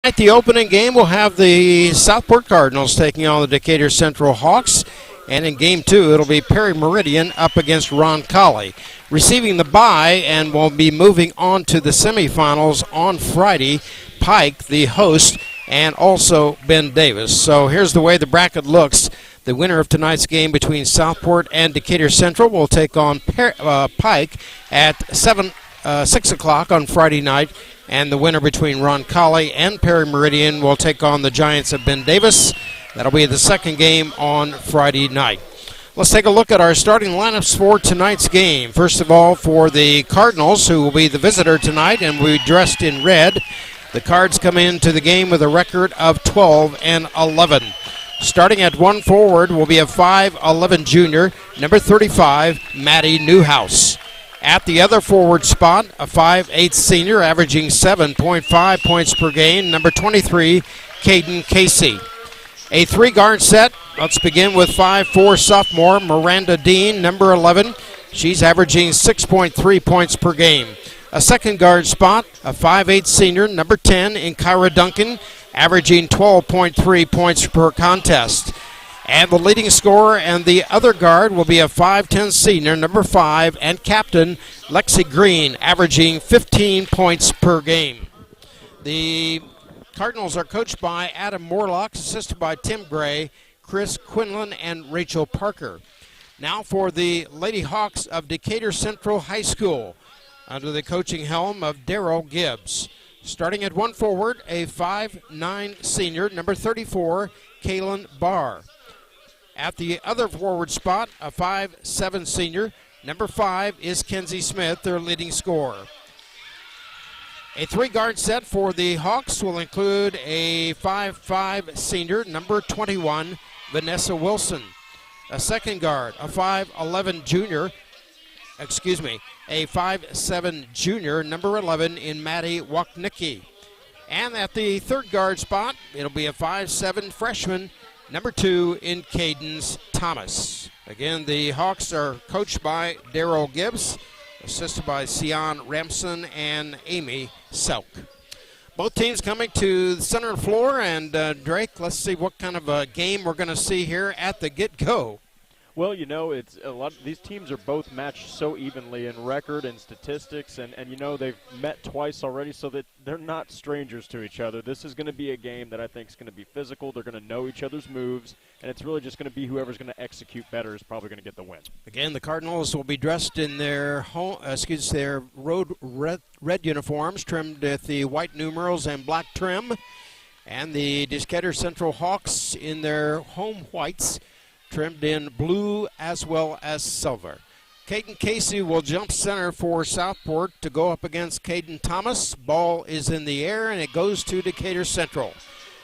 At the opening game, we'll have the Southport Cardinals taking on the Decatur Central Hawks. And in game two, it'll be Perry Meridian up against Roncalli. Receiving the bye and will be moving on to the semifinals on Friday, Pike, the host, and also Ben Davis. So here's the way the bracket looks. The winner of tonight's game between Southport and Decatur Central will take on Pike at 6 o'clock on Friday night. And the winner between Roncalli and Perry Meridian will take on the Giants of Ben Davis. That'll be the second game on Friday night. Let's take a look at our starting lineups for tonight's game. First of all, for the Cardinals, who will be the visitor tonight and will be dressed in red. The Cards come into the game with a record of 12-11. Starting at one forward will be a 5'11 junior, number 35, Maddie Newhouse. At the other forward spot, a 5'8 senior averaging 7.5 points per game, number 23, Caden Casey. A three-guard set, let's begin with 5'4 sophomore, Miranda Dean, number 11. She's averaging 6.3 points per game. A second guard spot, a 5'8 senior, number 10, in Kyra Duncan, averaging 12.3 points per contest. And the leading scorer and the other guard will be a 5'10 senior, number 5, and captain Lexi Green, averaging 15 points per game. The Cardinals are coached by Adam Morlock, assisted by Tim Gray, Chris Quinlan, and Rachel Parker. Now for the Lady Hawks of Decatur Central High School, under the coaching helm of Darrell Gibbs. Starting at one forward, a 5'9 senior, number 34, Kaylin Barr. At the other forward spot, a 5'7 senior, number 5 is Kenzie Smith, their leading scorer. A three-guard set for the Hawks will include a 5'5 senior, number 21, Vanessa Wilson. A second guard, a 5'11 junior, a 5'7 junior, number 11, in Maddie Wapnicki. And at the third guard spot, it'll be a 5'7 freshman, number 2 in Cadence Thomas. Again, the Hawks are coached by Darrell Gibbs, assisted by Sion Ramson and Amy Selk. Both teams coming to the center of the floor, and Drake, let's see what kind of a game we're going to see here at the get-go. Well, you know, it's a lot. These teams are both matched so evenly in record and statistics, and you know, they've met twice already, so that they're not strangers to each other. This is going to be a game that I think is going to be physical. They're going to know each other's moves, and it's really just going to be whoever's going to execute better is probably going to get the win. Again, the Cardinals will be dressed in their their road red uniforms, trimmed with the white numerals and black trim, and the Decatur Central Hawks in their home whites, trimmed in blue as well as silver. Caden Casey will jump center for Southport to go up against Caden Thomas. Ball is in the air, and it goes to Decatur Central.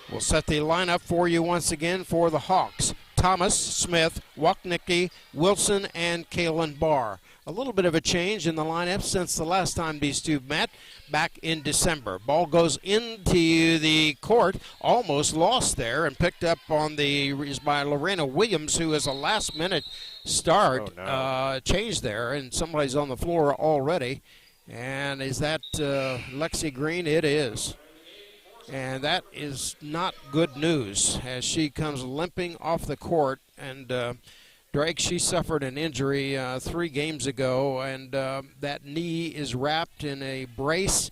We'll set the lineup for you once again for the Hawks. Thomas, Smith, Wapnicki, Wilson, and Kaylin Barr. A little bit of a change in the lineup since the last time these two met back in December. Ball goes into the court, almost lost there, and picked up on is by Lorena Williams, who is a last-minute start. Change there, and somebody's on the floor already. And is that Lexi Green? It is. And that is not good news as she comes limping off the court. And Drake, she suffered an injury 3 games ago, and that knee is wrapped in a brace.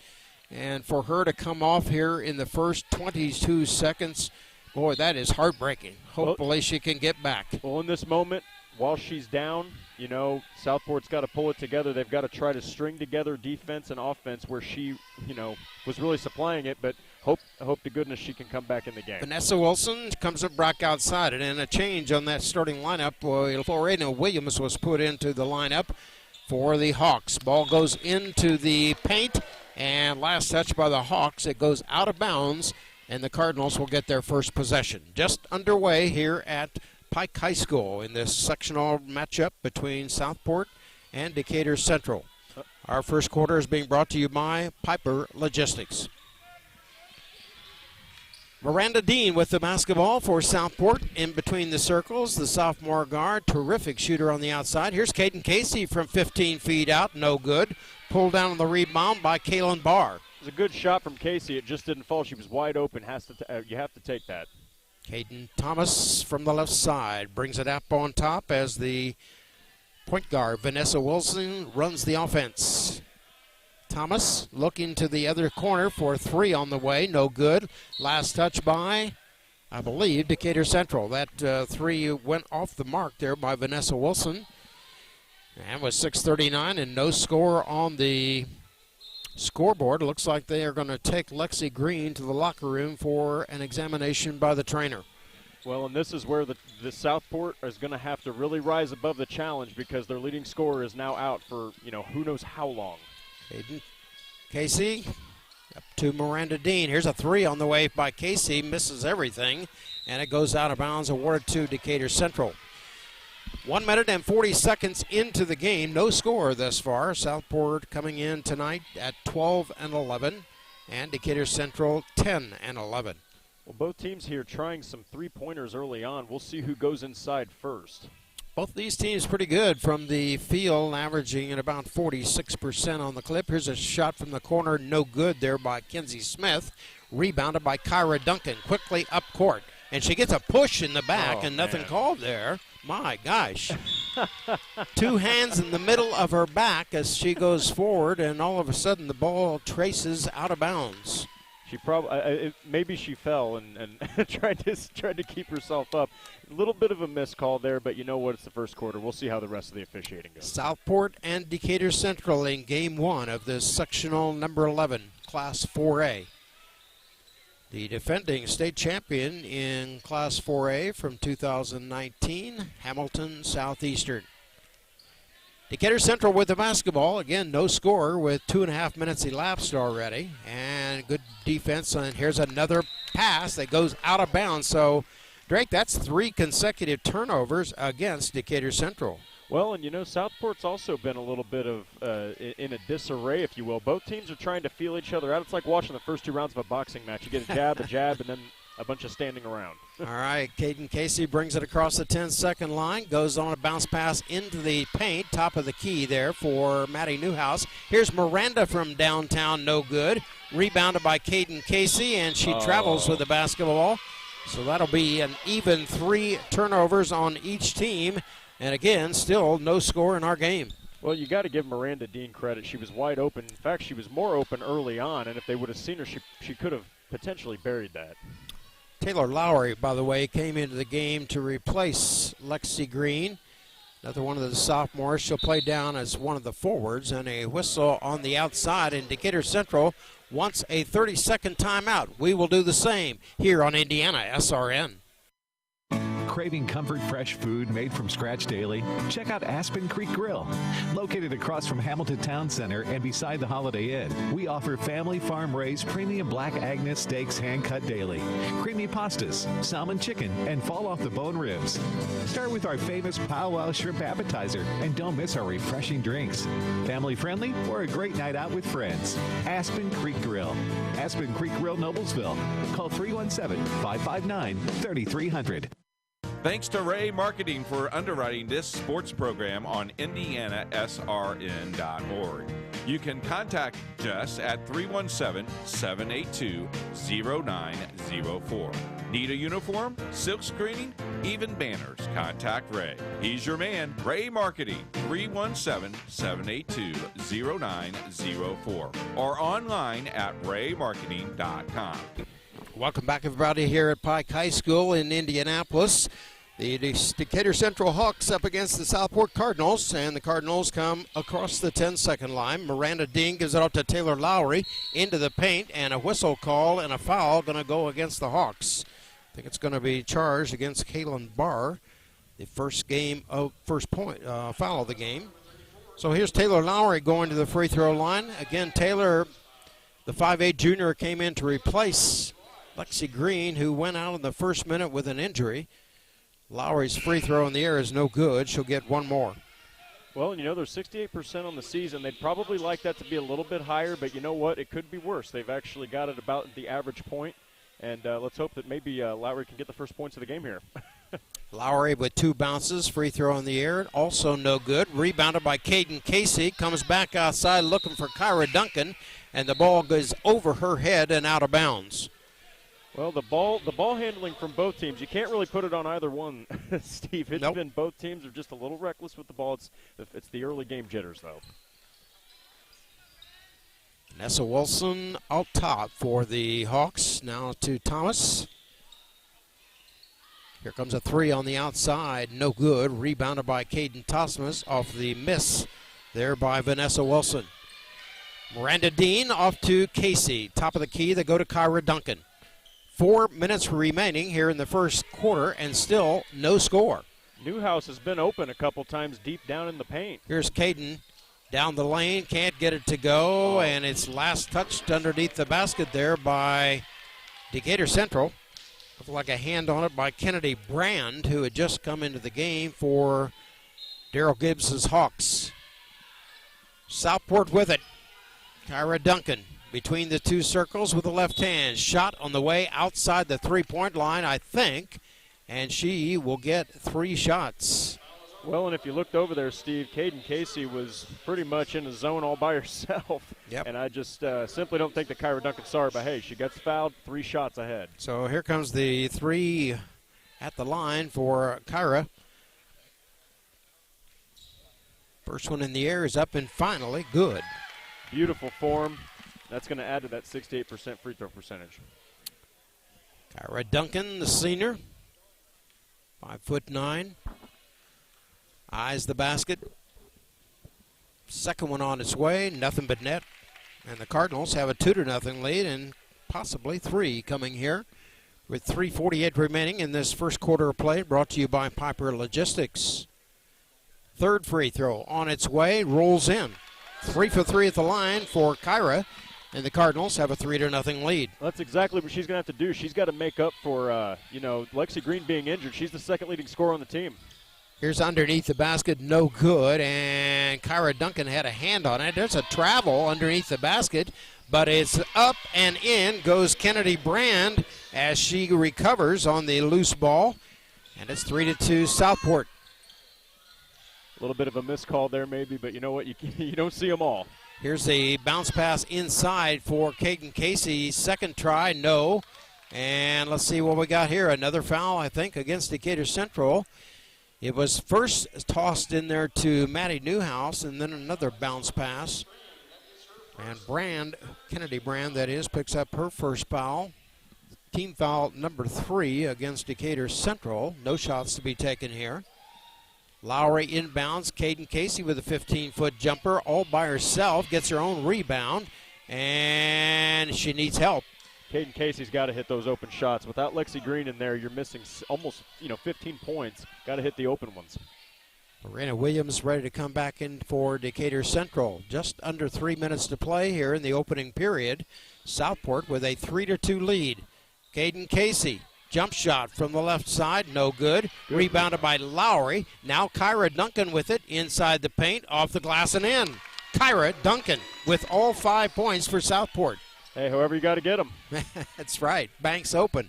And for her to come off here in the first 22 seconds, boy, that is heartbreaking. Hopefully she can get back. Well, in this moment, while she's down, you know, Southport's got to pull it together. They've got to try to string together defense and offense where she, you know, was really supplying it, but hope to goodness she can come back in the game. Vanessa Wilson comes up back outside, and a change on that starting lineup. Lorena Williams was put into the lineup for the Hawks. Ball goes into the paint, and last touch by the Hawks. It goes out of bounds, and the Cardinals will get their first possession. Just underway here at Pike High School in this sectional matchup between Southport and Decatur Central. Our first quarter is being brought to you by Piper Logistics. Miranda Dean with the basketball for Southport in between the circles. The sophomore guard, terrific shooter on the outside. Here's Caden Casey from 15 feet out, no good. Pulled down on the rebound by Kaylin Barr. was a good shot from Casey. It just didn't fall. She was wide open. You have to take that. Caden Thomas from the left side brings it up on top as the point guard, Vanessa Wilson, runs the offense. Thomas looking to the other corner for three on the way. No good. Last touch by, I believe, Decatur Central. That three went off the mark there by Vanessa Wilson. And with 6:39 and no score on the scoreboard, it looks like they are going to take Lexi Green to the locker room for an examination by the trainer. Well, and this is where the Southport is going to have to really rise above the challenge because their leading scorer is now out for, who knows how long. Hayden Casey up to Miranda Dean. Here's a three on the way by Casey. Misses everything, and it goes out of bounds, awarded to Decatur Central. 1 minute and 40 seconds into the game. No score thus far. Southport coming in tonight at 12-11, and Decatur Central 10-11. Well, both teams here trying some three-pointers early on. We'll see who goes inside first. Both these teams pretty good from the field, averaging at about 46% on the clip. Here's a shot from the corner, no good there by Kenzie Smith. Rebounded by Kyra Duncan, quickly up court. And she gets a push in the back and nothing called there. My gosh. Two hands in the middle of her back as she goes forward, and all of a sudden the ball traces out of bounds. She maybe she fell and tried to keep herself up. A little bit of a missed call there, but you know what? It's the first quarter. We'll see how the rest of the officiating goes. Southport and Decatur Central in Game 1 of the sectional number 11, Class 4A. The defending state champion in Class 4A from 2019, Hamilton Southeastern. Decatur Central with the basketball. Again, no score with 2.5 minutes elapsed already. And good defense. And here's another pass that goes out of bounds. So, Drake, that's 3 consecutive turnovers against Decatur Central. Well, and Southport's also been a little bit of in a disarray, if you will. Both teams are trying to feel each other out. It's like watching the first 2 rounds of a boxing match. You get a jab, and then a bunch of standing around. All right, Caden Casey brings it across the 10-second line, goes on a bounce pass into the paint, top of the key there for Maddie Newhouse. Here's Miranda from downtown, no good. Rebounded by Caden Casey, and she travels with the basketball. So that'll be an even 3 turnovers on each team. And again, still no score in our game. Well, you got to give Miranda Dean credit. She was wide open. In fact, she was more open early on, and if they would have seen her, she could have potentially buried that. Taylor Lowry, by the way, came into the game to replace Lexi Green. Another one of the sophomores. She'll play down as one of the forwards, and a whistle on the outside. And Decatur Central wants a 30-second timeout. We will do the same here on Indiana SRN. Craving comfort fresh food made from scratch daily? Check out Aspen Creek Grill. Located across from Hamilton Town Center and beside the Holiday Inn, we offer family farm-raised premium Black Agnes steaks hand-cut daily, creamy pastas, salmon chicken, and fall-off-the-bone ribs. Start with our famous powwow shrimp appetizer, and don't miss our refreshing drinks. Family-friendly or a great night out with friends. Aspen Creek Grill. Aspen Creek Grill, Noblesville. Call 317-559-3300. Thanks to Ray Marketing for underwriting this sports program on IndianaSRN.org. You can contact us at 317-782-0904. Need a uniform, silk screening, even banners? Contact Ray. He's your man, Ray Marketing, 317-782-0904, or online at raymarketing.com. Welcome back, everybody, here at Pike High School in Indianapolis. The Decatur Central Hawks up against the Southport Cardinals, and the Cardinals come across the 10-second line. Miranda Dean gives it out to Taylor Lowry into the paint, and a whistle call and a foul going to go against the Hawks. I think it's going to be charged against Kaylin Barr, the first foul of the game. So here's Taylor Lowry going to the free throw line. Again, Taylor, the 5'8 junior, came in to replace Lexi Green, who went out in the first minute with an injury. Lowry's free throw in the air is no good. She'll get one more. Well, and they're 68% on the season. They'd probably like that to be a little bit higher, but you know what? It could be worse. They've actually got it about the average point, and let's hope that maybe Lowry can get the first points of the game here. Lowry with 2 bounces, free throw in the air, also no good. Rebounded by Caden Casey, comes back outside looking for Kyra Duncan, and the ball goes over her head and out of bounds. Well, the ball handling from both teams, you can't really put it on either one, Steve. It's been both teams are just a little reckless with the ball. It's the early game jitters, though. Vanessa Wilson out top for the Hawks. Now to Thomas. Here comes a 3 on the outside. No good. Rebounded by Caden Thomas off the miss there by Vanessa Wilson. Miranda Dean off to Casey. Top of the key, they go to Kyra Duncan. 4 minutes remaining here in the first quarter, and still no score. Newhouse has been open a couple times deep down in the paint. Here's Caden down the lane, can't get it to go, and it's last touched underneath the basket there by Decatur Central. Looked like a hand on it by Kennedy Brand, who had just come into the game for Darrell Gibbs' Hawks. Southport with it. Kyra Duncan between the 2 circles with the left hand. Shot on the way outside the 3-point line, I think, and she will get 3 shots. Well, and if you looked over there, Steve, Caden Casey was pretty much in the zone all by herself. Yep. And I just simply don't think that Kyra Duncan saw her, but hey, she gets fouled, 3 shots ahead. So here comes the 3 at the line for Kyra. First one in the air is up and finally good. Beautiful form. That's going to add to that 68% free throw percentage. Kyra Duncan, the senior, 5'9". Eyes the basket. Second one on its way, nothing but net. And the Cardinals have a 2-0 lead and possibly 3 coming here with 3:48 remaining in this first quarter of play, brought to you by Piper Logistics. Third free throw on its way, rolls in. 3 for 3 at the line for Kyra, and the Cardinals have a 3-0 lead. That's exactly what she's going to have to do. She's got to make up for, Lexi Green being injured. She's the second leading scorer on the team. Here's underneath the basket, no good, and Kyra Duncan had a hand on it. There's a travel underneath the basket, but it's up and in goes Kennedy Brand as she recovers on the loose ball, and it's 3-2 Southport. A little bit of a miscall there maybe, but you know what? You don't see them all. Here's a bounce pass inside for Caden Casey. Second try, no. And let's see what we got here. Another foul, I think, against Decatur Central. It was first tossed in there to Maddie Newhouse, and then another bounce pass. And Kennedy Brand, that is, picks up her first foul. Team foul number 3 against Decatur Central. No shots to be taken here. Lowry inbounds. Caden Casey with a 15-foot jumper all by herself. Gets her own rebound, and she needs help. Caden Casey's got to hit those open shots. Without Lexi Green in there, you're missing almost 15 points. Got to hit the open ones. Lorena Williams ready to come back in for Decatur Central. Just under 3 minutes to play here in the opening period. Southport with a 3-2 lead. Caden Casey. Jump shot from the left side, no good. Rebounded by Lowry. Now Kyra Duncan with it inside the paint, off the glass and in. Kyra Duncan with all 5 points for Southport. Hey, however you got to get them. That's right. Banks open.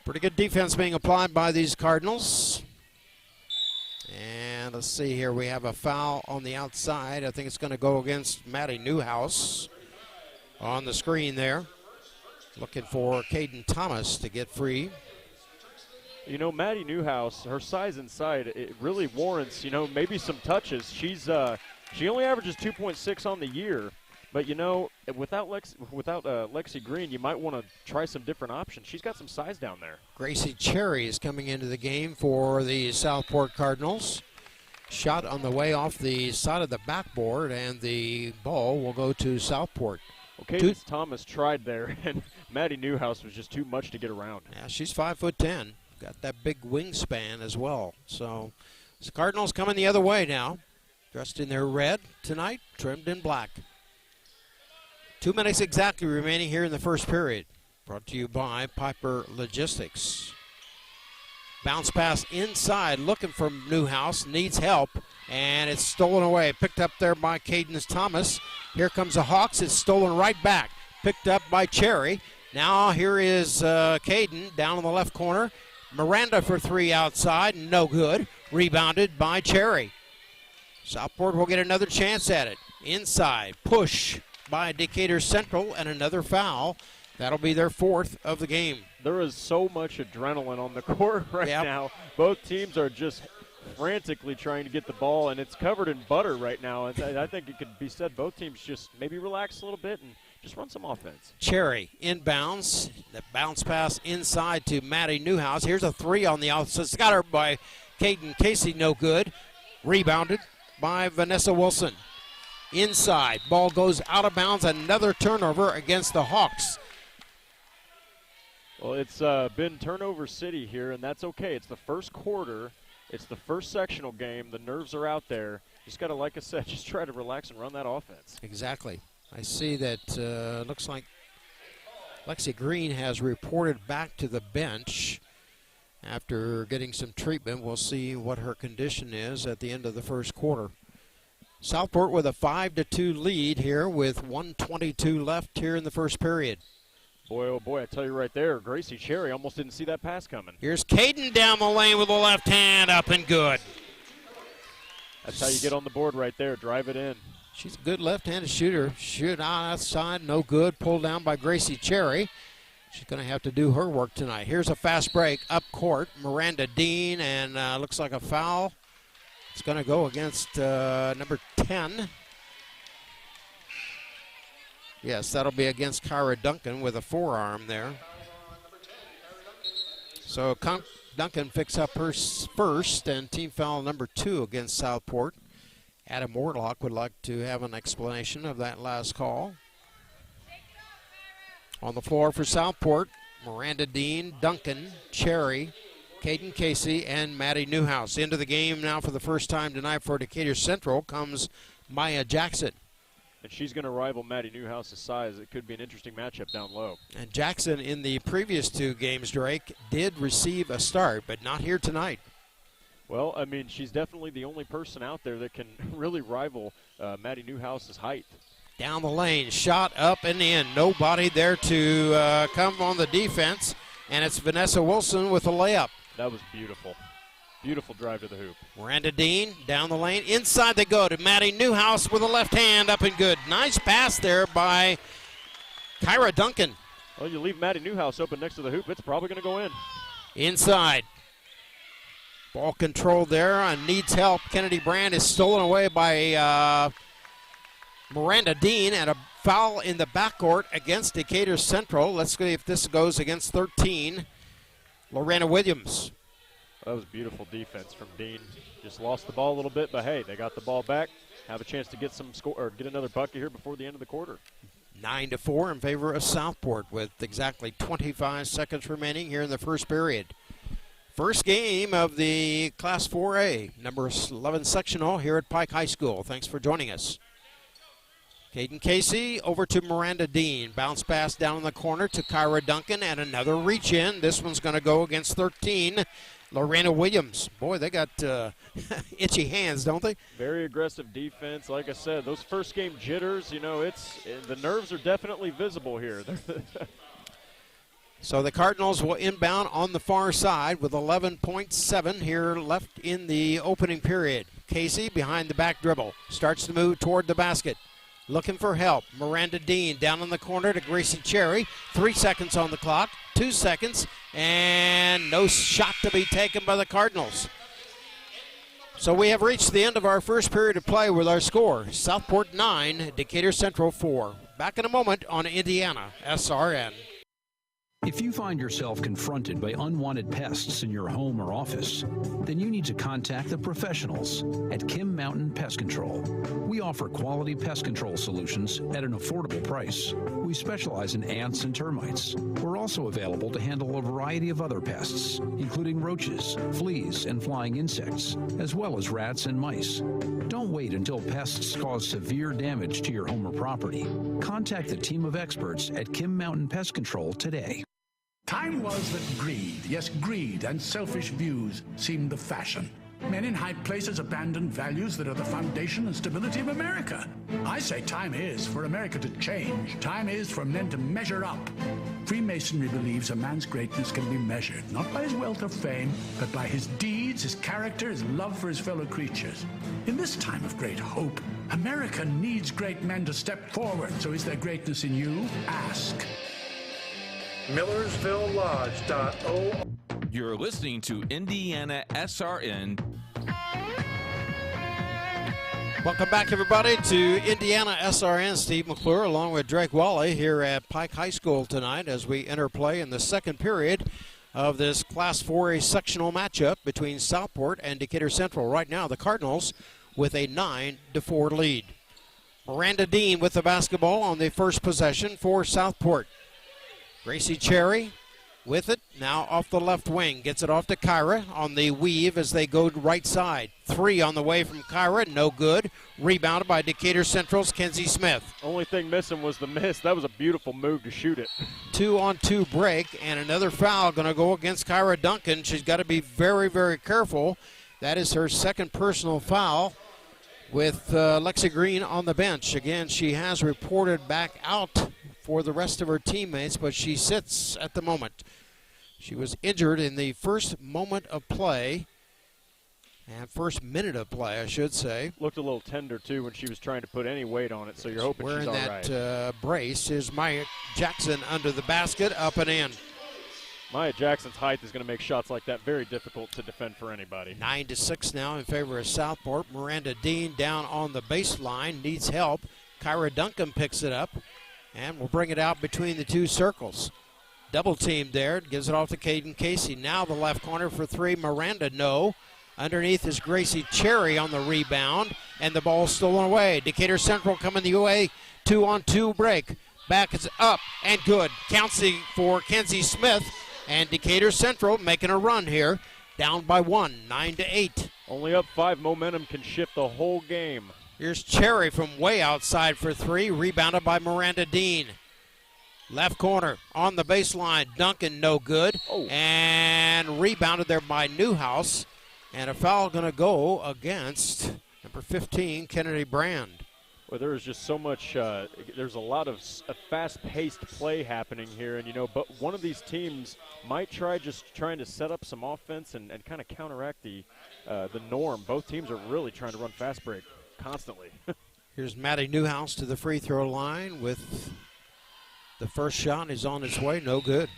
Pretty good defense being applied by these Cardinals. And let's see here. We have a foul on the outside. I think it's going to go against Maddie Newhouse on the screen there. Looking for Caden Thomas to get free. You know, Maddie Newhouse, her size inside, it really warrants, maybe some touches. She only averages 2.6 on the year. But, without Lexi Green, you might want to try some different options. She's got some size down there. Gracie Cherry is coming into the game for the Southport Cardinals. Shot on the way off the side of the backboard, and the ball will go to Southport. Okay, Thomas tried there, and Maddie Newhouse was just too much to get around. Yeah, she's 5'10". Got that big wingspan as well. So the Cardinals coming the other way now. Dressed in their red tonight, trimmed in black. 2 minutes exactly remaining here in the first period. Brought to you by Piper Logistics. Bounce pass inside, looking for Newhouse, needs help, and it's stolen away. Picked up there by Caden Thomas. Here comes the Hawks. It's stolen right back. Picked up by Cherry. Now here is Caden down in the left corner, Miranda for three outside, no good. Rebounded by Cherry. Southport will get another chance at it. Inside, push by Decatur Central, and another foul. That'll be their fourth of the game. There is so much adrenaline on the court right now. Both teams are just frantically trying to get the ball, and it's covered in butter right now. And I think it could be said both teams just maybe relax a little bit and just run some offense. Cherry inbounds. The bounce pass inside to Maddie Newhouse. Here's a three on the outside. Scattered by Caden Casey, no good. Rebounded by Vanessa Wilson. Inside, ball goes out of bounds. Another turnover against the Hawks. Well, it's been turnover city here, and that's okay. It's the first quarter. It's the first sectional game. The nerves are out there. Just got to, like I said, just try to relax and run that offense. Exactly. I see that looks like Lexi Green has reported back to the bench after getting some treatment. We'll see what her condition is at the end of the first quarter. Southport with a 5-2 lead here with 1:22 left here in the first period. Boy, oh boy, I tell you right there, Gracie Cherry almost didn't see that pass coming. Here's Caden down the lane with the left hand up and good. That's how you get on the board right there. Drive it in. She's a good left-handed shooter. Shoot outside, no good. Pulled down by Gracie Cherry. She's going to have to do her work tonight. Here's a fast break up court. Miranda Dean, and looks like a foul. It's going to go against number 10. Yes, that'll be against Kyra Duncan with a forearm there. So Duncan picks up her first, and team foul number 2 against Southport. Adam Morlock would like to have an explanation of that last call. On the floor for Southport, Miranda Dean, Duncan, Cherry, Caden Casey, and Maddie Newhouse. Into the game now for the first time tonight for Decatur Central comes Maya Jackson. And she's going to rival Maddie Newhouse's size. It could be an interesting matchup down low. And Jackson in the previous 2 games, Drake, did receive a start, but not here tonight. Well, I mean, she's definitely the only person out there that can really rival Maddie Newhouse's height. Down the lane, shot up and in. Nobody there to come on the defense, and it's Vanessa Wilson with a layup. That was beautiful. Beautiful drive to the hoop. Miranda Dean down the lane. Inside they go to Maddie Newhouse with a left hand up and good. Nice pass there by Kyra Duncan. Well, you leave Maddie Newhouse open next to the hoop, it's probably going to go in. Inside. Ball controlled there and needs help. Kennedy Brand is stolen away by Miranda Dean, and a foul in the backcourt against Decatur Central. Let's see if this goes against 13. Lorena Williams. That was beautiful defense from Dean. Just lost the ball a little bit, but hey, they got the ball back. Have a chance to get some score or get another bucket here before the end of the quarter. 9-4 in favor of Southport with exactly 25 seconds remaining here in the first period. First game of the Class 4A, number 11 sectional here at Pike High School. Thanks for joining us. Caden Casey over to Miranda Dean. Bounce pass down in the corner to Kyra Duncan, and another reach in. This one's going to go against 13. Lorena Williams. Boy, they got itchy hands, don't they? Very aggressive defense. Like I said, those first game jitters, you know, the nerves are definitely visible here. So the Cardinals will inbound on the far side with 11.7 here left in the opening period. Casey behind the back dribble. Starts to move toward the basket. Looking for help. Miranda Dean down in the corner to Gracie Cherry. 3 seconds on the clock. 2 seconds. And no shot to be taken by the Cardinals. So we have reached the end of our first period of play with our score. Southport 9, Decatur Central 4. Back in a moment on Indiana SRN. If you find yourself confronted by unwanted pests in your home or office, then you need to contact the professionals at Kim Mountain Pest Control. We offer quality pest control solutions at an affordable price. We specialize in ants and termites. We're also available to handle a variety of other pests, including roaches, fleas, and flying insects, as well as rats and mice. Don't wait until pests cause severe damage to your home or property. Contact the team of experts at Kim Mountain Pest Control today. Time was that greed, yes, greed and selfish views seemed the fashion. Men in high places abandon values that are the foundation and stability of America. I say time is for America to change. Time is for men to measure up. Freemasonry believes a man's greatness can be measured, not by his wealth or fame, but by his deeds, his character, his love for his fellow creatures. In this time of great hope, America needs great men to step forward. So is there greatness in you? Ask. MillersvilleLodge.org. You're listening to Indiana SRN. Welcome back, everybody, to Indiana SRN. Steve McClure along with Drake Wally here at Pike High School tonight as we enter play in the second period of this Class 4A sectional matchup between Southport and Decatur Central. Right now, the Cardinals with a 9-4 lead. Miranda Dean with the basketball on the first possession for Southport. Gracie Cherry with it, now off the left wing. Gets it off to Kyra on the weave as they go to right side. 3 on the way from Kyra, no good. Rebounded by Decatur Central's Kenzie Smith. Only thing missing was the miss. That was a beautiful move to shoot it. 2-on-2 break, and another foul going to go against Kyra Duncan. She's got to be very, very careful. That is her second personal foul with Lexi Green on the bench. Again, she has reported back out for the rest of her teammates, but she sits at the moment. She was injured in the first moment of play, and first minute of play, I should say. Looked a little tender, too, when she was trying to put any weight on it, so you're hoping she's all right. Wearing that brace is Maya Jackson under the basket, up and in. Maya Jackson's height is going to make shots like that very difficult to defend for anybody. 9-6 now in favor of Southport. Miranda Dean down on the baseline, needs help. Kyra Duncan picks it up and will bring it out between the two circles. Double team there, gives it off to Caden Casey. Now the left corner for 3, Miranda, no. Underneath is Gracie Cherry on the rebound, and the ball stolen away. Decatur Central coming the way, 2-on-2 break. Back is up and good. Counting for Kenzie Smith, and Decatur Central making a run here, down by 1, 9-8. Only up 5, momentum can shift the whole game. Here's Cherry from way outside for 3, rebounded by Miranda Dean. Left corner on the baseline, Duncan no good, and rebounded there by Newhouse. And a foul going to go against number 15, Kennedy Brand. Well, there is just so much, there's a lot of fast-paced play happening here. And, but one of these teams might trying to set up some offense and kind of counteract the norm. Both teams are really trying to run fast break constantly. Here's Maddie Newhouse to the free throw line with the first shot is on its way, no good.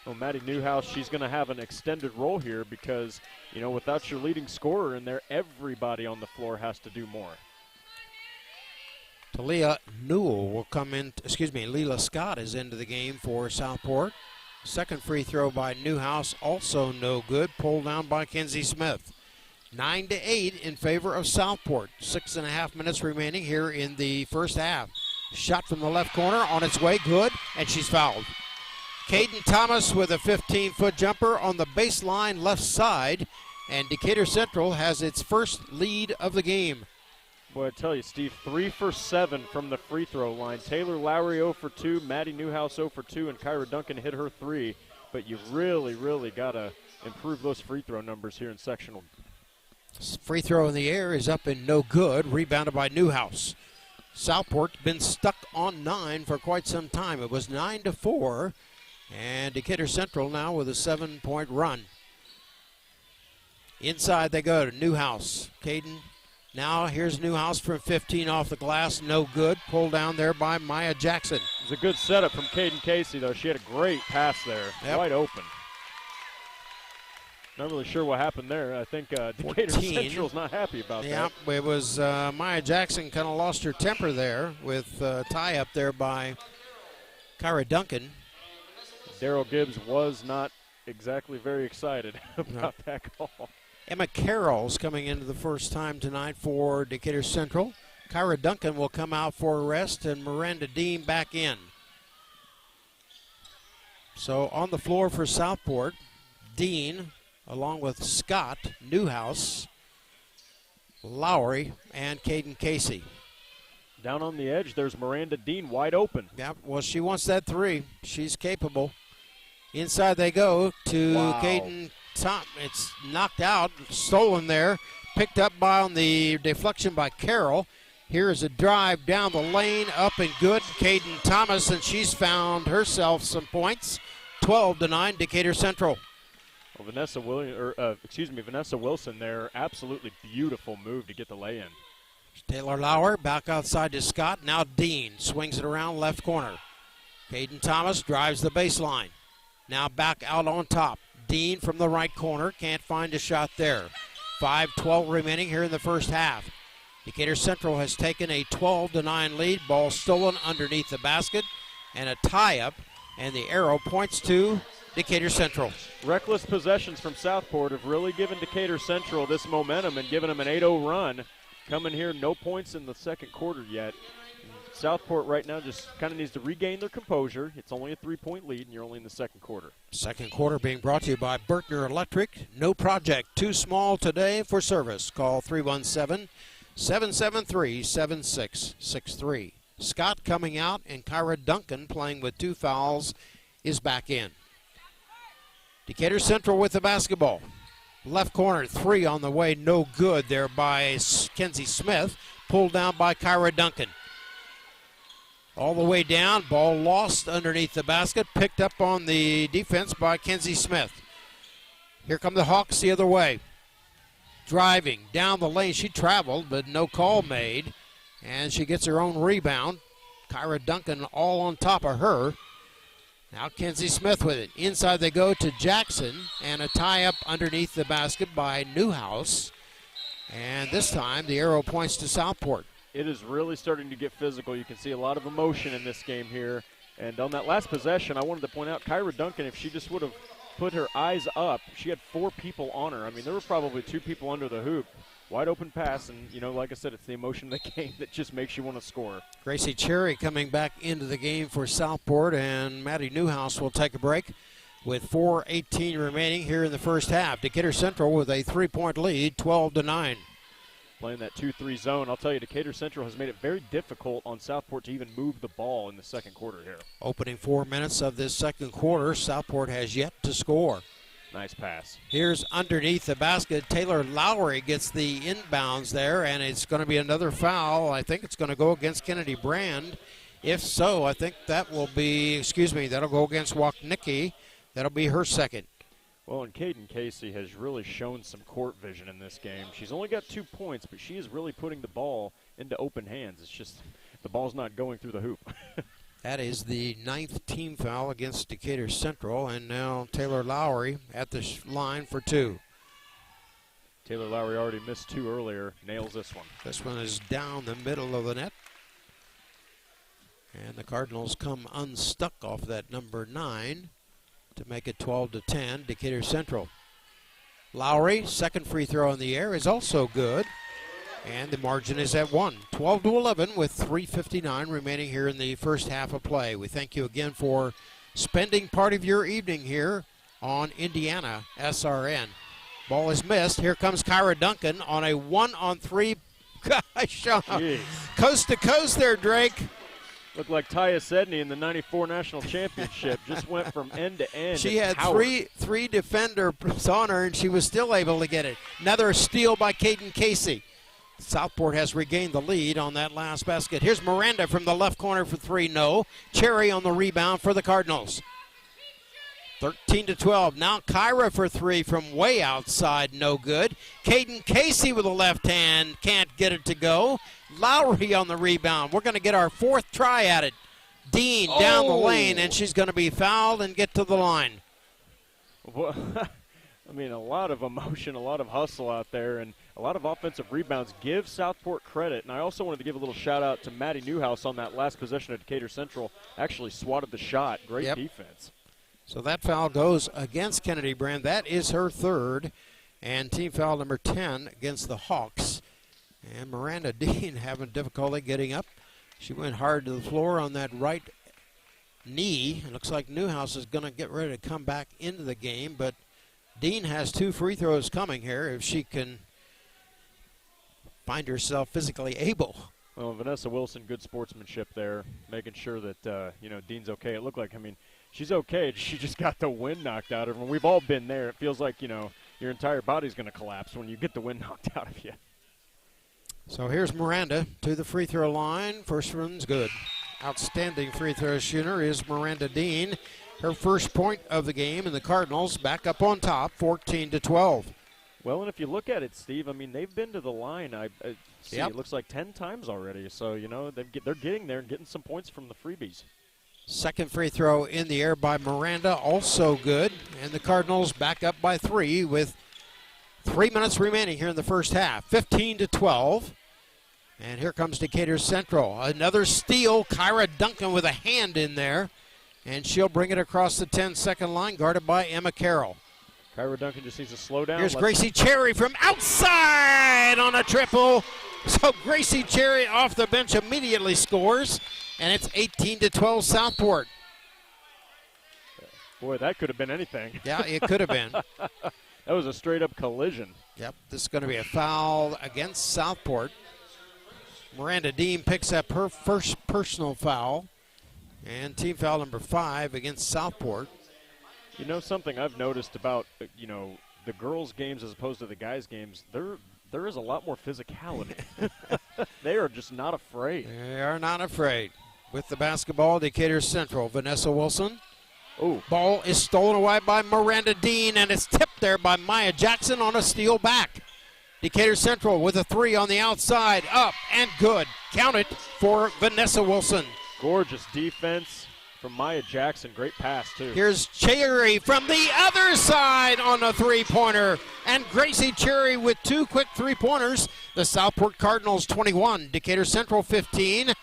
Well, Maddie Newhouse, she's going to have an extended role here because, without your leading scorer in there, everybody on the floor has to do more. Talia Newell will come in, Leela Scott is into the game for Southport. Second free throw by Newhouse, also no good, pulled down by Kenzie Smith. 9-8 in favor of Southport. 6.5 minutes remaining here in the first half. Shot from the left corner, on its way, good, and she's fouled. Caden Thomas with a 15-foot jumper on the baseline left side, and Decatur Central has its first lead of the game. Boy, I tell you, Steve, 3 for 7 from the free throw line. Taylor Lowry 0 for 2, Maddie Newhouse 0 for 2, and Kyra Duncan hit her 3. But you really, really got to improve those free throw numbers here in sectional. Free throw in the air is up and no good, rebounded by Newhouse. Southport's been stuck on 9 for quite some time. It was 9-4, and Decatur Central now with a 7-point run. Inside they go to Newhouse. Caden, now here's Newhouse from 15 off the glass, no good. Pulled down there by Maya Jackson. It was a good setup from Caden Casey, though. She had a great pass there, wide open. Not really sure what happened there. I think Decatur Central's not happy about that. Yeah, it was Maya Jackson kind of lost her temper there with tie up there by Kyra Duncan. Daryl Gibbs was not exactly very excited about that call. Emma Carroll's coming into the first time tonight for Decatur Central. Kyra Duncan will come out for a rest, and Miranda Dean back in. So on the floor for Southport, Dean, along with Scott, Newhouse, Lowry, and Caden Casey. Down on the edge, there's Miranda Dean wide open. Yeah, well, she wants that 3. She's capable. Inside they go to Caden It's knocked out, stolen there, picked up by on the deflection by Carroll. Here is a drive down the lane, up and good. Caden Thomas, and she's found herself some points. 12-9, Decatur Central. Well, Vanessa Wilson there, absolutely beautiful move to get the lay in. Taylor Lauer back outside to Scott. Now Dean swings it around left corner. Caden Thomas drives the baseline. Now back out on top. Dean from the right corner, can't find a shot there. 5:12 remaining here in the first half. Decatur Central has taken a 12-9 lead. Ball stolen underneath the basket and a tie-up, and the arrow points to Decatur Central. Reckless possessions from Southport have really given Decatur Central this momentum and given them an 8-0 run. Coming here, no points in the second quarter yet. Southport right now just kind of needs to regain their composure. It's only a 3-point lead, and you're only in the second quarter. Second quarter being brought to you by Berkner Electric. No project too small today for service. Call 317-773-7663. Scott coming out, and Kyra Duncan, playing with 2 fouls, is back in. Decatur Central with the basketball. Left corner, 3 on the way, no good there by Kenzie Smith. Pulled down by Kyra Duncan. All the way down, ball lost underneath the basket, picked up on the defense by Kenzie Smith. Here come the Hawks the other way. Driving down the lane, she traveled, but no call made, and she gets her own rebound. Kyra Duncan all on top of her. Now Kenzie Smith with it. Inside they go to Jackson, and a tie-up underneath the basket by Newhouse. And this time the arrow points to Southport. It is really starting to get physical. You can see a lot of emotion in this game here. And on that last possession, I wanted to point out Kyra Duncan, if she just would have put her eyes up, she had 4 people on her. I mean, there were probably 2 people under the hoop. Wide open pass, and, you know, like I said, it's the emotion of the game that just makes you want to score. Gracie Cherry coming back into the game for Southport, and Maddie Newhouse will take a break with 4:18 remaining here in the first half. Decatur Central with a 3-point lead, 12-9. Playing that 2-3 zone. I'll tell you, Decatur Central has made it very difficult on Southport to even move the ball in the second quarter here. Opening 4 minutes of this second quarter, Southport has yet to score. Nice pass. Here's underneath the basket. Taylor Lowry gets the inbounds there, and it's going to be another foul. I think it's going to go against Kennedy Brand. If so, I think that will be, that'll go against Wapnicki. That'll be her second. Well, and Caden Casey has really shown some court vision in this game. She's only got 2 points, but she is really putting the ball into open hands. It's just the ball's not going through the hoop. That is the 9th team foul against Decatur Central, and now Taylor Lowry at the line for 2. Taylor Lowry already missed 2 earlier, nails this one. This one is down the middle of the net. And the Cardinals come unstuck off that number 9 to make it 12-10, Decatur Central. Lowry, second free throw in the air, is also good. And the margin is at 1. 12-11 with 3:59 remaining here in the first half of play. We thank you again for spending part of your evening here on Indiana SRN. Ball is missed. Here comes Kyra Duncan on a 1-on-3. Gosh, coast to coast there, Drake. Looked like Taya Sedney in the 94 National Championship. Just went from end to end. She had three defenders on her, and she was still able to get it. Another steal by Caden Casey. Southport has regained the lead on that last basket. Here's Miranda from the left corner for 3, no. Cherry on the rebound for the Cardinals. 13-12. Now Kyra for 3 from way outside, no good. Caden Casey with a left hand, can't get it to go. Lowry on the rebound. We're going to get our 4th try at it. Dean down the lane, and she's going to be fouled and get to the line. Well, I mean, a lot of emotion, a lot of hustle out there, and a lot of offensive rebounds. Give Southport credit. And I also wanted to give a little shout-out to Maddie Newhouse on that last possession of Decatur Central. Actually swatted the shot. Great defense. So that foul goes against Kennedy Brand. That is her 3rd, and team foul number 10 against the Hawks. And Miranda Dean having difficulty getting up. She went hard to the floor on that right knee. It looks like Newhouse is going to get ready to come back into the game, but Dean has 2 free throws coming here if she can find herself physically able. Well, Vanessa Wilson, good sportsmanship there, making sure that, Dean's okay. It looked like, she's okay. She just got the wind knocked out of her. We've all been there. It feels like, your entire body's going to collapse when you get the wind knocked out of you. So here's Miranda to the free throw line. First one's good. Outstanding free throw shooter is Miranda Dean. Her first point of the game, and the Cardinals back up on top, 14-12. Well, and if you look at it, Steve, they've been to the line. It looks like 10 times already. So, they're getting there and getting some points from the freebies. Second free throw in the air by Miranda, also good. And the Cardinals back up by 3 with 3 minutes remaining here in the first half, 15-12. And here comes Decatur Central. Another steal. Kyra Duncan with a hand in there. And she'll bring it across the 10-second line, guarded by Emma Carroll. Kyra Duncan just needs to slow down. Here's Gracie Cherry from outside on a triple. So Gracie Cherry off the bench immediately scores. And it's 18-12 Southport. Boy, that could have been anything. Yeah, it could have been. That was a straight-up collision. Yep, this is going to be a foul against Southport. Miranda Dean picks up her first personal foul. And team foul number 5 against Southport. You know something I've noticed about, the girls' games as opposed to the guys' games, there is a lot more physicality. They are just not afraid. They are not afraid. With the basketball, Decatur Central, Vanessa Wilson. Ooh. Ball is stolen away by Miranda Dean, and it's tipped there by Maya Jackson on a steal back. Decatur Central with a 3 on the outside, up and good. Count it for Vanessa Wilson. Gorgeous defense from Maya Jackson. Great pass, too. Here's Cherry from the other side on a three-pointer. And Gracie Cherry with 2 quick three-pointers. The Southport Cardinals 21, Decatur Central 15.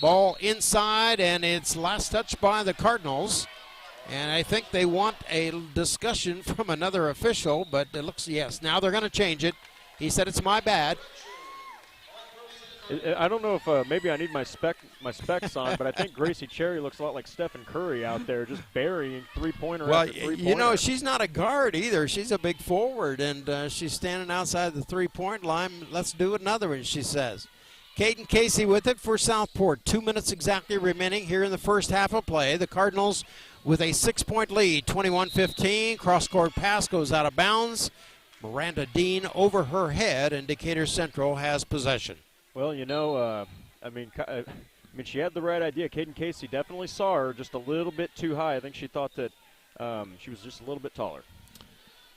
Ball inside, and it's last touch by the Cardinals. And I think they want a discussion from another official, but it looks, yes, now they're going to change it. He said it's my bad. I don't know if maybe I need my specs on, but I think Gracie Cherry looks a lot like Stephen Curry out there, just burying three-pointer after three-pointer. She's not a guard either. She's a big forward, and she's standing outside the three-point line. Let's do another one, she says. Caden Casey with it for Southport. 2 minutes exactly remaining here in the first half of play. The Cardinals with a 6-point lead, 21-15. Cross-court pass goes out of bounds. Miranda Dean over her head, and Decatur Central has possession. Well, she had the right idea. Caden Casey definitely saw her just a little bit too high. I think she thought that she was just a little bit taller.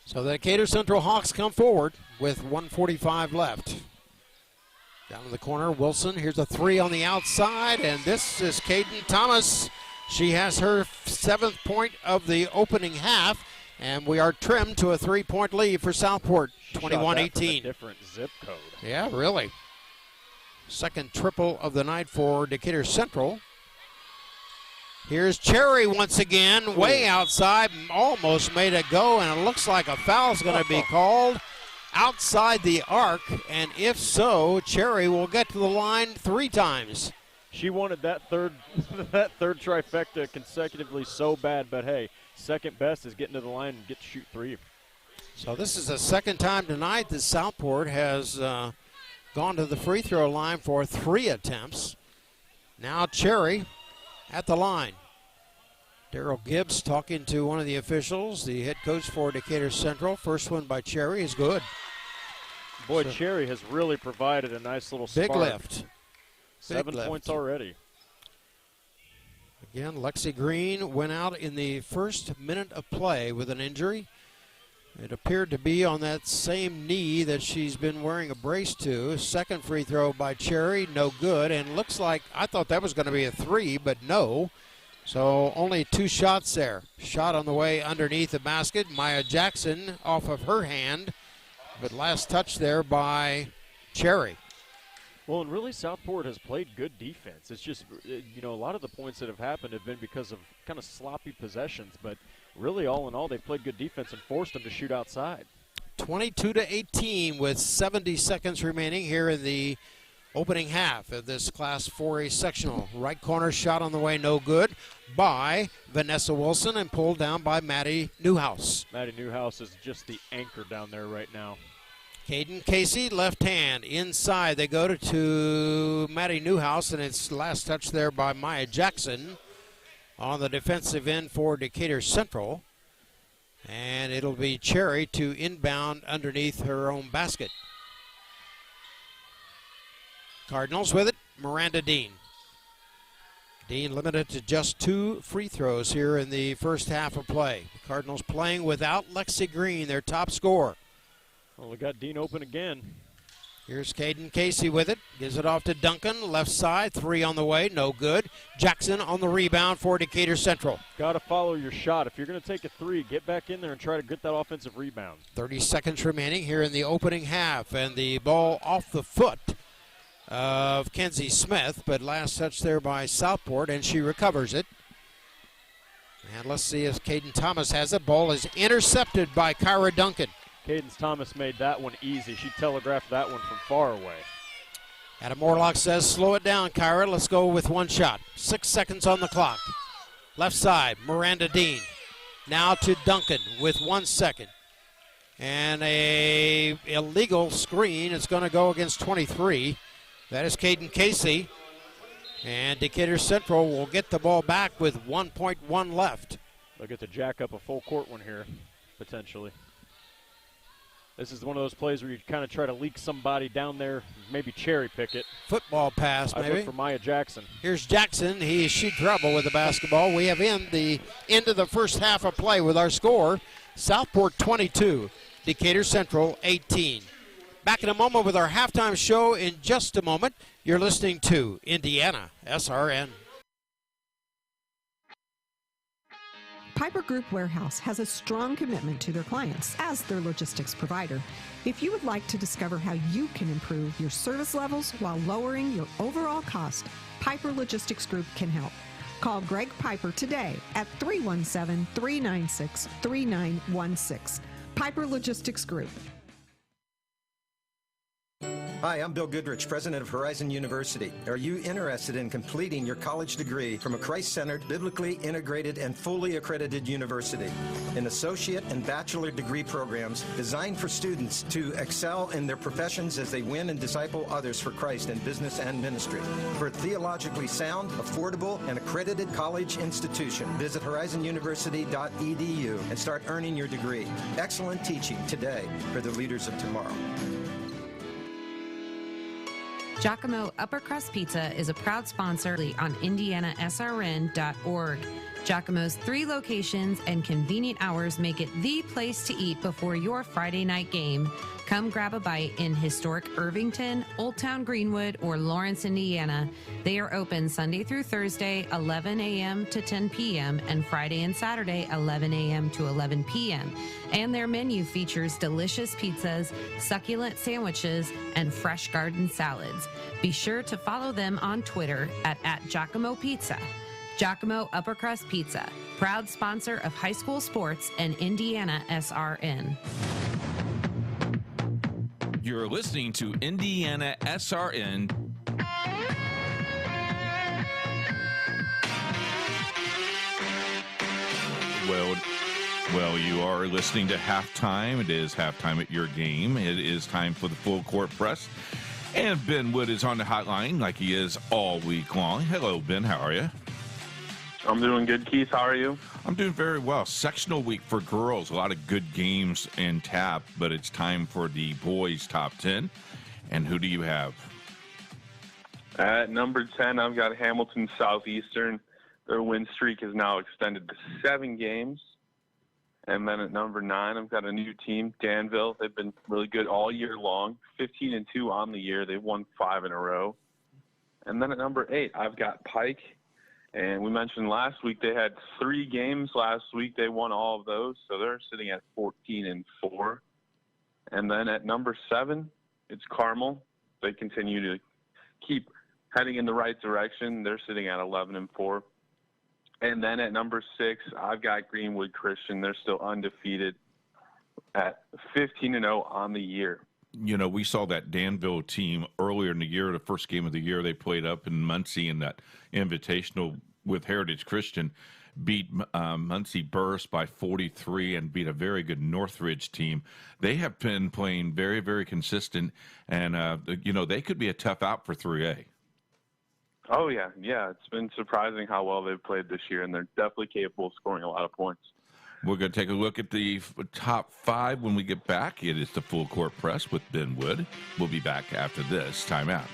So the Decatur Central Hawks come forward with 1:45 left. Down in the corner, Wilson. Here's a 3 on the outside, and this is Caden Thomas. She has her 7th point of the opening half, and we are trimmed to a 3-point lead for Southport, 21-18. Different zip code. Yeah, really. Second triple of the night for Decatur Central. Here's Cherry once again, way outside, almost made it go, and it looks like a foul's going to be called outside the arc, and if so, Cherry will get to the line 3 times. She wanted that third trifecta consecutively so bad, but hey, second best is getting to the line and get to shoot 3. So this is the second time tonight that Southport has gone to the free throw line for 3 attempts. Now Cherry at the line. Daryl Gibbs talking to one of the officials, the head coach for Decatur Central. First one by Cherry is good. Boy, so Cherry has really provided a nice little spark. Big lift. 7 points already. Again, Lexi Green went out in the first minute of play with an injury. It appeared to be on that same knee that she's been wearing a brace to. Second free throw by Cherry, no good. And looks like, I thought that was going to be a 3, but no. So only 2 shots there. Shot on the way underneath the basket. Maya Jackson off of her hand. But last touch there by Cherry. Well, and really Southport has played good defense. It's just, a lot of the points that have happened have been because of kind of sloppy possessions. But really, all in all, they've played good defense and forced them to shoot outside. 22-18 with 70 seconds remaining here in the opening half of this Class 4A sectional. Right corner shot on the way, no good, by Vanessa Wilson and pulled down by Maddie Newhouse. Maddie Newhouse is just the anchor down there right now. Caden Casey, left hand, inside. They go to Maddie Newhouse, and it's last touch there by Maya Jackson on the defensive end for Decatur Central. And it'll be Cherry to inbound underneath her own basket. Cardinals with it, Miranda Dean. Dean limited to just 2 free throws here in the first half of play. The Cardinals playing without Lexi Green, their top scorer. Well, we got Dean open again. Here's Caden Casey with it. Gives it off to Duncan. Left side. 3 on the way. No good. Jackson on the rebound for Decatur Central. Got to follow your shot. If you're going to take a 3, get back in there and try to get that offensive rebound. 30 seconds remaining here in the opening half. And the ball off the foot of Kenzie Smith. But last touch there by Southport, and she recovers it. And let's see if Caden Thomas has it. Ball is intercepted by Kyra Duncan. Cadence Thomas made that one easy. She telegraphed that one from far away. Adam Morlock says, slow it down, Kyra. Let's go with 1 shot. 6 seconds on the clock. Left side, Miranda Dean. Now to Duncan with 1 second. And a illegal screen. It's going to go against 23. That is Caden Casey. And Decatur Central will get the ball back with 1.1 left. They'll get to jack up a full court one here, potentially. This is one of those plays where you kind of try to leak somebody down there, maybe cherry pick it. Football pass, I maybe. look for Maya Jackson. Here's Jackson. She trouble with the basketball. We have the end of the first half of play with our score. Southport 22, Decatur Central 18. Back in a moment with our halftime show in just a moment. You're listening to Indiana SRN. Piper Group Warehouse has a strong commitment to their clients as their logistics provider. If you would like to discover how you can improve your service levels while lowering your overall cost, Piper Logistics Group can help. Call Greg Piper today at 317-396-3916. Piper Logistics Group. Hi, I'm Bill Goodrich, president of Horizon University. Are you interested in completing your college degree from a Christ-centered, biblically integrated, and fully accredited university? In associate and bachelor degree programs designed for students to excel in their professions as they win and disciple others for Christ in business and ministry. For a theologically sound, affordable, and accredited college institution, visit horizonuniversity.edu and start earning your degree. Excellent teaching today for the leaders of tomorrow. Giacomo Upper Crust Pizza is a proud sponsor on IndianaSRN.org. Giacomo's 3 locations and convenient hours make it the place to eat before your Friday night game. Come grab a bite in historic Irvington, Old Town Greenwood, or Lawrence, Indiana. They are open Sunday through Thursday, 11 a.m. to 10 p.m., and Friday and Saturday, 11 a.m. to 11 p.m. And their menu features delicious pizzas, succulent sandwiches, and fresh garden salads. Be sure to follow them on Twitter at Giacomo Pizza. Giacomo Upper Crust Pizza, proud sponsor of high school sports and Indiana SRN. You're listening to Indiana SRN. Well, you are listening to Halftime. It is halftime at your game. It is time for the full court press. And Ben Wood is on the hotline like he is all week long. Hello, Ben. How are you? I'm doing good, Keith. How are you? I'm doing very well. Sectional week for girls. A lot of good games in tap, but it's time for the boys' top 10. And who do you have? At number 10, I've got Hamilton Southeastern. Their win streak is now extended to 7 games. And then at number 9, I've got a new team, Danville. They've been really good all year long, 15-2 on the year. They've won 5 in a row. And then at number 8, I've got Pike. And we mentioned last week they had 3 games last week. They won all of those, so they're sitting at 14-4. And then at number 7, it's Carmel. They continue to keep heading in the right direction. They're sitting at 11-4. And then at number 6, I've got Greenwood Christian. They're still undefeated at 15-0 on the year. You know, we saw that Danville team earlier in the year, the first game of the year. They played up in Muncie in that invitational with Heritage Christian, beat Muncie Burst by 43 and beat a very good Northridge team. They have been playing very, very consistent, and, they could be a tough out for 3A. Oh, yeah. Yeah, it's been surprising how well they've played this year, and they're definitely capable of scoring a lot of points. We're going to take a look at the top 5 when we get back. It is the Full Court Press with Ben Wood. We'll be back after this timeout.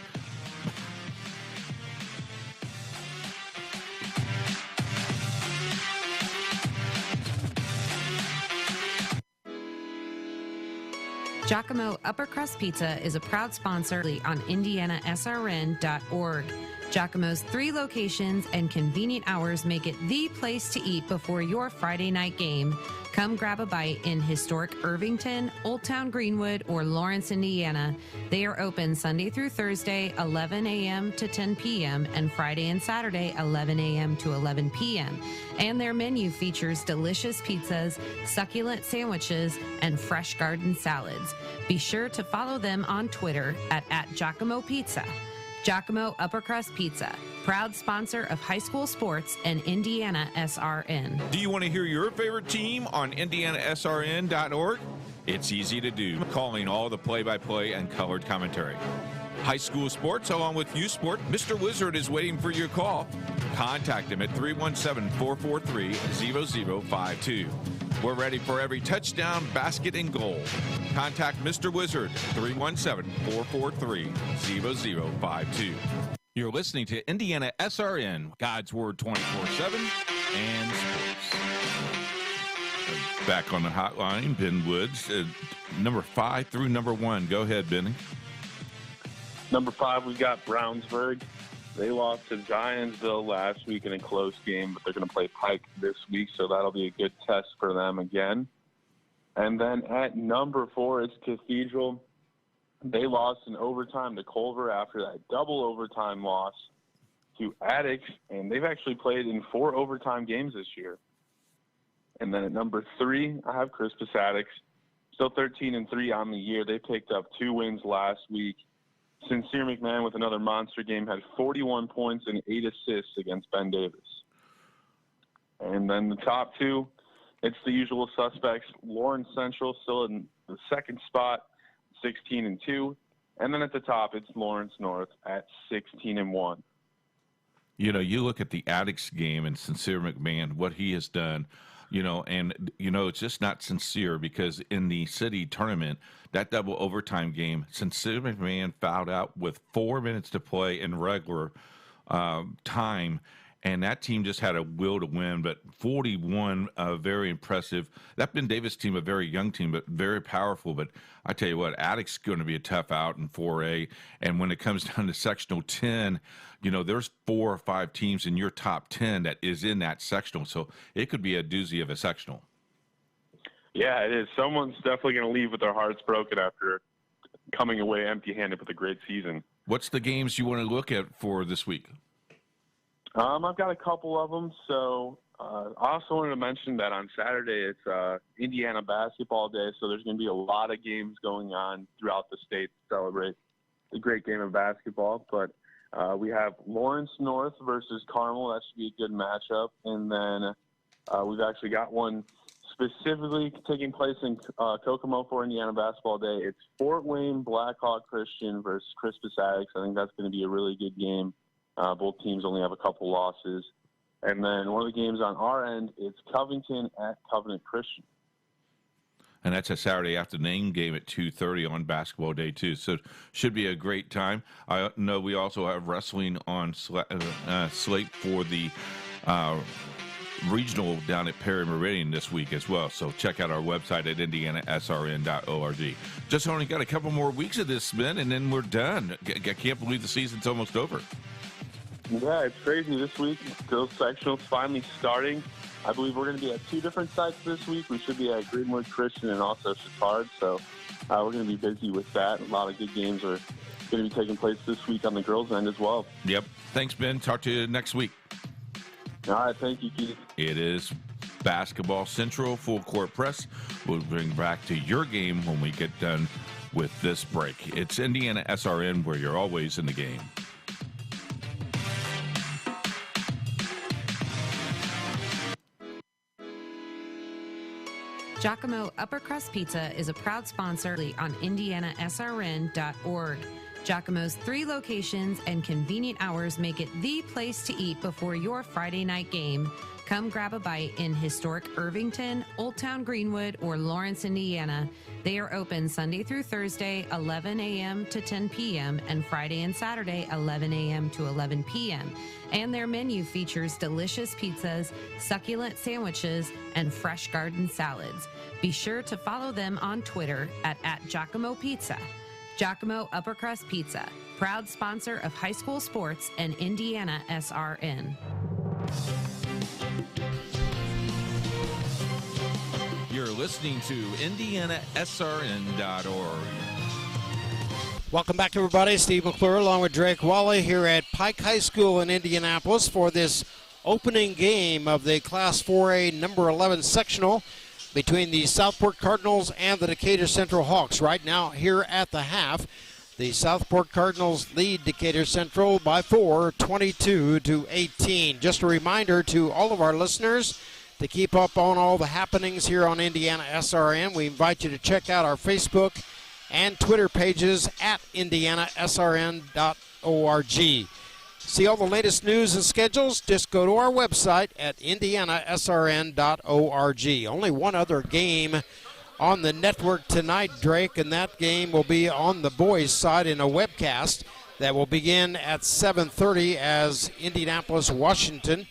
Giacomo Upper Crust Pizza is a proud sponsor on IndianaSRN.org. Giacomo's 3 locations and convenient hours make it the place to eat before your Friday night game. Come grab a bite in historic Irvington, Old Town Greenwood, or Lawrence, Indiana. They are open Sunday through Thursday, 11 a.m. to 10 p.m., and Friday and Saturday, 11 a.m. to 11 p.m. And their menu features delicious pizzas, succulent sandwiches, and fresh garden salads. Be sure to follow them on Twitter at Giacomo Pizza. Giacomo Upper Crust Pizza, proud sponsor of high school sports and Indiana SRN. Do you want to hear your favorite team on IndianaSRN.org? It's easy to do, calling all the play-by-play and colored commentary. High school sports along with youth sport, Mr. Wizard is waiting for your call. Contact him at 317-443-0052. We're ready for every touchdown, basket, and goal. Contact Mr. Wizard, 317-443-0052. You're listening to Indiana SRN, God's Word 24/7, and sports. Back on the hotline, Ben Woods, number 5 through number 1. Go ahead, Benny. Number 5, we've got Brownsburg. They lost to Zionsville last week in a close game, but they're going to play Pike this week, so that'll be a good test for them again. And then at number 4, it's Cathedral. They lost in overtime to Culver after that double overtime loss to Addicts, and they've actually played in 4 overtime games this year. And then at number 3, I have Crispus Addicts. Still 13-3 on the year. They picked up 2 wins last week. Sincere McMahon with another monster game had 41 points and 8 assists against Ben Davis. And then the top 2, it's the usual suspects. Lawrence Central still in the second spot, 16-2. And then at the top, it's Lawrence North at 16-1. You look at the Addicts game and Sincere McMahon, what he has done, it's just not Sincere, because in the city tournament, that double overtime game, Sincere McMahon fouled out with 4 minutes to play in regular time, and that team just had a will to win. But 41, very impressive. That Ben Davis team, a very young team, but very powerful. But I tell you what, Addicts going to be a tough out in 4A. And when it comes down to sectional 10, there's 4 or 5 teams in your top 10 that is in that sectional. So it could be a doozy of a sectional. Yeah, it is. Someone's definitely going to leave with their hearts broken after coming away empty-handed with a great season. What's the games you want to look at for this week? I've got a couple of them. So I also wanted to mention that on Saturday it's Indiana Basketball Day, so there's going to be a lot of games going on throughout the state to celebrate the great game of basketball. But we have Lawrence North versus Carmel. That should be a good matchup. And then we've actually got one specifically taking place in Kokomo for Indiana Basketball Day. It's Fort Wayne Blackhawk Christian versus Crispus Addicts. I think that's going to be a really good game. Both teams only have a couple losses. And then one of the games on our end, it's Covington at Covenant Christian. And that's a Saturday afternoon game at 2:30 on Basketball Day, too. So should be a great time. I know we also have wrestling on slate for the regional down at Perry Meridian this week as well. So check out our website at IndianaSRN.org. Just only got a couple more weeks of this, Ben, and then we're done. I can't believe the season's almost over. Yeah, it's crazy this week. Girls sectionals finally starting. I believe we're going to be at 2 different sites this week. We should be at Greenwood Christian and also Chittard. So we're going to be busy with that. A lot of good games are going to be taking place this week on the girls' end as well. Yep. Thanks, Ben. Talk to you next week. All right. Thank you, Keith. It is Basketball Central Full Court Press. We'll bring back to your game when we get done with this break. It's Indiana SRN, where you're always in the game. Giacomo Upper Crust Pizza is a proud sponsor on IndianaSRN.org. Giacomo's 3 locations and convenient hours make it the place to eat before your Friday night game. Come grab a bite in historic Irvington, Old Town Greenwood, or Lawrence, Indiana. They are open Sunday through Thursday, 11 a.m. to 10 p.m., and Friday and Saturday, 11 a.m. to 11 p.m. And their menu features delicious pizzas, succulent sandwiches, and fresh garden salads. Be sure to follow them on Twitter at Giacomo Pizza. Giacomo Upper Crust Pizza, proud sponsor of high school sports and Indiana SRN. You're listening to IndianaSRN.org. Welcome back, everybody. Steve McClure along with Drake Wally here at Pike High School in Indianapolis for this opening game of the Class 4A number 11 sectional between the Southport Cardinals and the Decatur Central Hawks. Right now, here at the half, the Southport Cardinals lead Decatur Central by 4, 22-18. Just a reminder to all of our listeners to keep up on all the happenings here on Indiana SRN. We invite you to check out our Facebook and Twitter pages at indianasrn.org. See all the latest news and schedules? Just go to our website at indianasrn.org. Only one other game on the network tonight, Drake, and that game will be on the boys' side in a webcast that will begin at 7:30 as Indianapolis, Washington.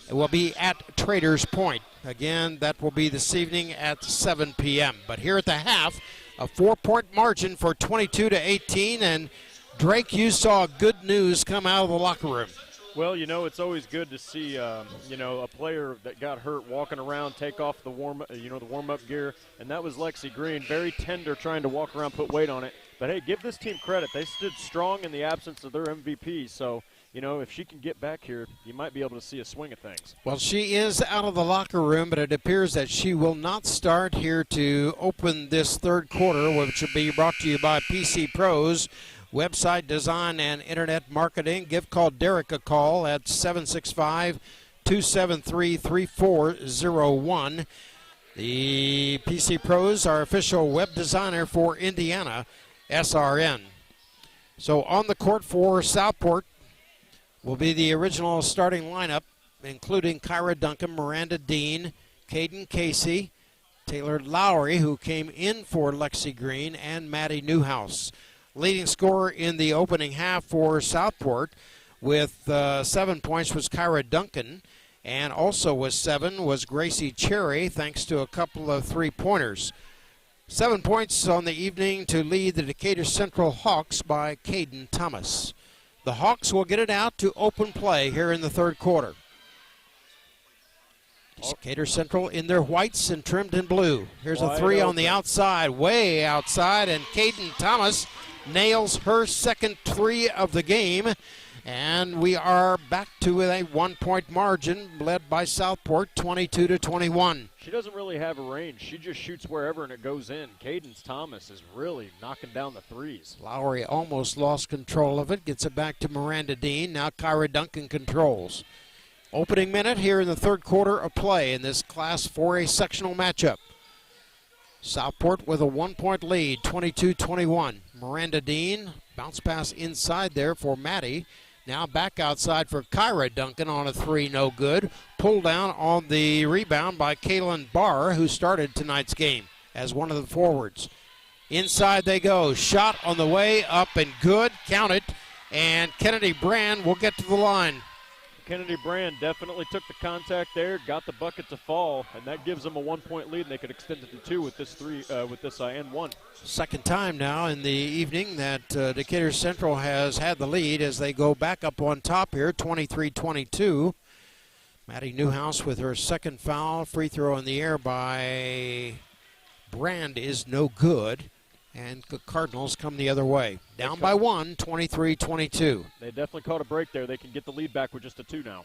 It will be at Traders Point. Again, that will be this evening at 7 p.m. But here at the half, a 4-point margin for 22-18, and Drake, you saw good news come out of the locker room. Well, you know, it's always good to see, you know, a player that got hurt walking around, take off the warm-up gear, and that was Lexi Green, very tender, trying to walk around, put weight on it. But, hey, give this team credit. They stood strong in the absence of their MVP, so, you know, if she can get back here, you might be able to see a swing of things. Well, she is out of the locker room, but it appears that she will not start here to open this third quarter, which will be brought to you by PC Pros, website design and internet marketing. Give call Derek a call at 765-273-3401. The PC Pros are official web designer for Indiana SRN. So on the court for Southport will be the original starting lineup, including Kyra Duncan, Miranda Dean, Caden Casey, Taylor Lowry, who came in for Lexi Green, and Maddie Newhouse. Leading scorer in the opening half for Southport with 7 points was Kyra Duncan, and also with 7 was Gracie Cherry, thanks to a couple of three-pointers. 7 points on the evening to lead the Decatur Central Hawks by Caden Thomas. The Hawks will get it out to open play here in the third quarter. Decatur Central in their whites and trimmed in blue. Here's a three on the outside, way outside, and Caden Thomas nails her second three of the game. And we are back to a 1-point margin led by Southport, 22-21. She doesn't really have a range. She just shoots wherever and it goes in. Cadence Thomas is really knocking down the threes. Lowry almost lost control of it. Gets it back to Miranda Dean. Now Kyra Duncan controls. Opening minute here in the third quarter of play in this Class 4A sectional matchup. Southport with a 1-point lead, 22-21. Miranda Dean, bounce pass inside there for Maddie. Now back outside for Kyra Duncan on a three, no good. Pulled down on the rebound by Kaylin Barr, who started tonight's game as one of the forwards. Inside they go. Shot on the way up and good. Count it. And Kennedy Brand will get to the line. Kennedy Brand definitely took the contact there, got the bucket to fall, and that gives them a 1-point lead, and they could extend it to 2 with this and 1. Second time now in the evening that Decatur Central has had the lead as they go back up on top here, 23-22. Maddie Newhouse with her second foul. Free throw in the air by Brand is no good. And the Cardinals come the other way. Down by 1, 23-22. They definitely caught a break there. They can get the lead back with just a 2 now.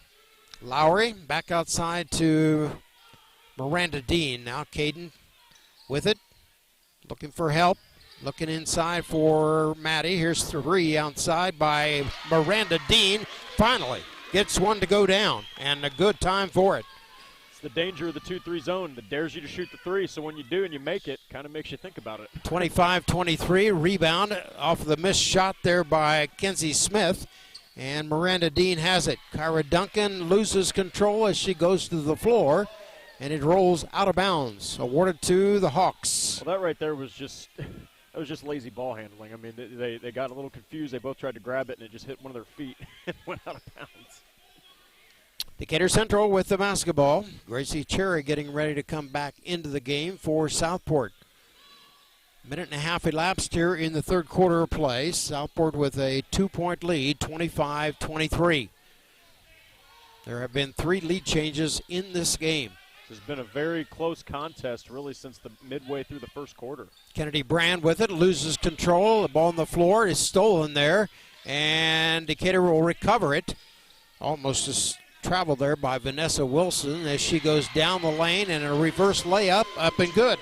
Lowry back outside to Miranda Dean. Now Caden with it. Looking for help. Looking inside for Maddie. Here's 3 outside by Miranda Dean. Finally gets one to go down. And a good time for it. It's the danger of the 2-3 zone that dares you to shoot the three, so when you do and you make it, kind of makes you think about it. 25-23, rebound off the missed shot there by Kenzie Smith, and Miranda Dean has it. Kyra Duncan loses control as she goes to the floor, and it rolls out of bounds, awarded to the Hawks. Well, that right there was just that was just lazy ball handling. I mean, they got a little confused. They both tried to grab it, and it just hit one of their feet and went out of bounds. Decatur Central with the basketball. Gracie Cherry getting ready to come back into the game for Southport. Minute and a half elapsed here in the third quarter of play. Southport with a 2-point lead, 25-23. There have been 3 lead changes in this game. This has been a very close contest really since the midway through the first quarter. Kennedy Brand with it, loses control. The ball on the floor is stolen there, and Decatur will recover it. Almost just traveled there by Vanessa Wilson as she goes down the lane, and a reverse layup up and good.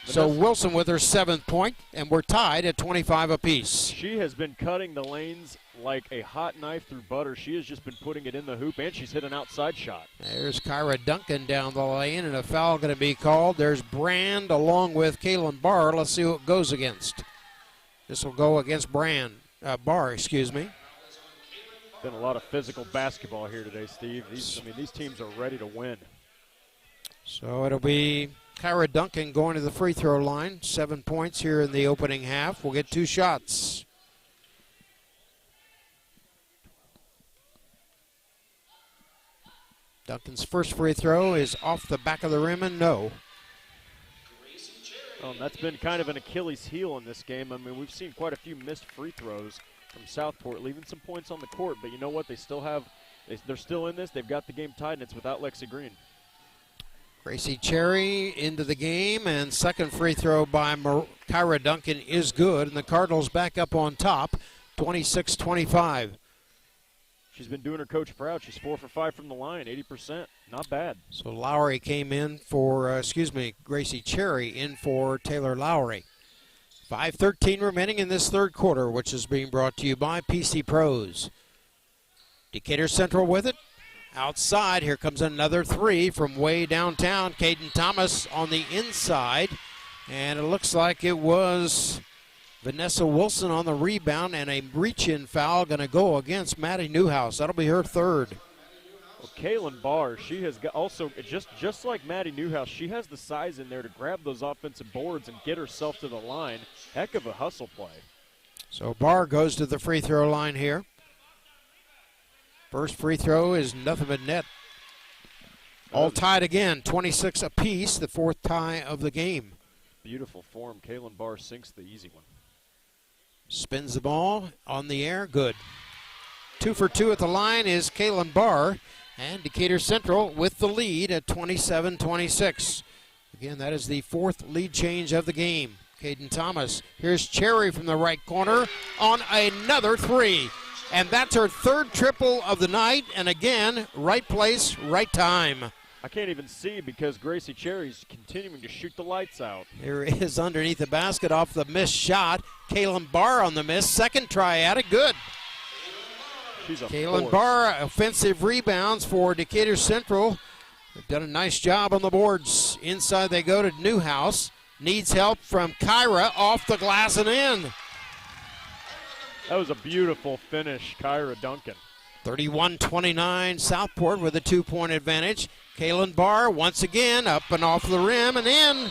So Wilson with her 7th point, and we're tied at 25 apiece. She has been cutting the lanes like a hot knife through butter. She has just been putting it in the hoop, and she's hit an outside shot. There's Kyra Duncan down the lane, and a foul going to be called. There's Brand along with Kaylin Barr. Let's see who it goes against. This will go against Barr, excuse me. Been a lot of physical basketball here today, Steve. These teams are ready to win. So it'll be Kyra Duncan going to the free throw line. 7 points here in the opening half. We'll get 2 shots. Duncan's first free throw is off the back of the rim and no. That's been kind of an Achilles heel in this game. I mean, we've seen quite a few missed free throws from Southport, leaving some points on the court. But you know what? They're still in this. They've got the game tied, and it's without Lexi Green. Gracie Cherry into the game, and second free throw by Kyra Duncan is good, and the Cardinals back up on top, 26-25. She's been doing her coach proud. She's 4 for 5 from the line, 80%. Not bad. So Lowry came in for, Gracie Cherry in for Taylor Lowry. 5:13 remaining in this third quarter, which is being brought to you by PC Pros. Decatur Central with it. Outside, here comes another 3 from way downtown. Caden Thomas on the inside. And it looks like it was Vanessa Wilson on the rebound, and a reach-in foul going to go against Maddie Newhouse. That'll be her 3rd. Well, Kaylin Barr, she has got also, just like Maddie Newhouse, she has the size in there to grab those offensive boards and get herself to the line. Heck of a hustle play. So Barr goes to the free throw line here. First free throw is nothing but net. All tied again, 26 apiece, the 4th tie of the game. Beautiful form. Kaylin Barr sinks the easy one. Spins the ball on the air, good. 2 for 2 at the line is Kaylin Barr, and Decatur Central with the lead at 27-26. Again, that is the 4th lead change of the game. Caden Thomas, here's Cherry from the right corner on another 3. And that's her 3rd triple of the night, and again, right place, right time. I can't even see because Gracie Cherry's continuing to shoot the lights out. Here is underneath the basket off the missed shot. Kaylin Barr on the miss. 2nd try at it, good. She's a Kaylin force. Barr, offensive rebounds for Decatur Central. They've done a nice job on the boards. Inside they go to Newhouse. Needs help from Kyra off the glass and in. That was a beautiful finish, Kyra Duncan. 31-29, Southport with a 2-point advantage. Kaylin Barr once again up and off the rim and in.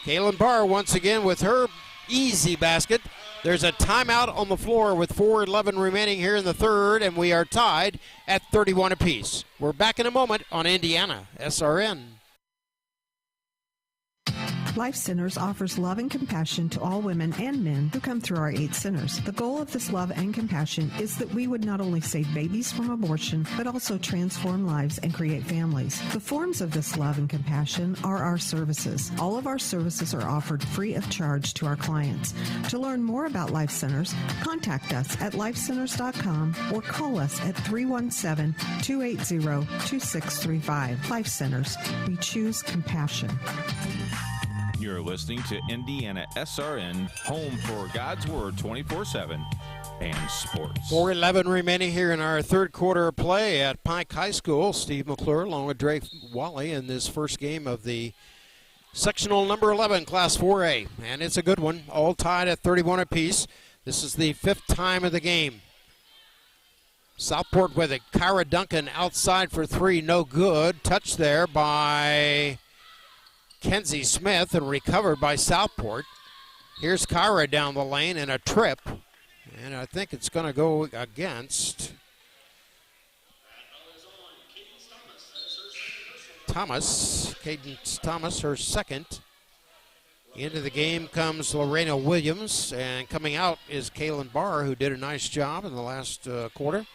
Kaylin Barr once again with her easy basket. There's a timeout on the floor with 4:11 remaining here in the third, and we are tied at 31 apiece. We're back in a moment on Indiana SRN. Life Centers offers love and compassion to all women and men who come through our 8 centers. The goal of this love and compassion is that we would not only save babies from abortion, but also transform lives and create families. The forms of this love and compassion are our services. All of our services are offered free of charge to our clients. To learn more about Life Centers, contact us at lifecenters.com or call us at 317-280-2635. Life Centers. We choose compassion. You're listening to Indiana SRN, home for God's Word 24/7. and sports. 4:11 remaining here in our third quarter of play at Pike High School. Steve McClure along with Drake Wally in this first game of the sectional number 11, Class 4A. And it's a good one, all tied at 31 apiece. This is the fifth time of the game. Southport with it. Kyra Duncan outside for three, no good. Touched there by Kenzie Smith and recovered by Southport. Here's Kyra down the lane and a trip. And I think it's going to go against Thomas. Cadence Thomas, her second. Into the game comes Lorena Williams, and coming out is Kaylin Barr, who did a nice job in the last quarter.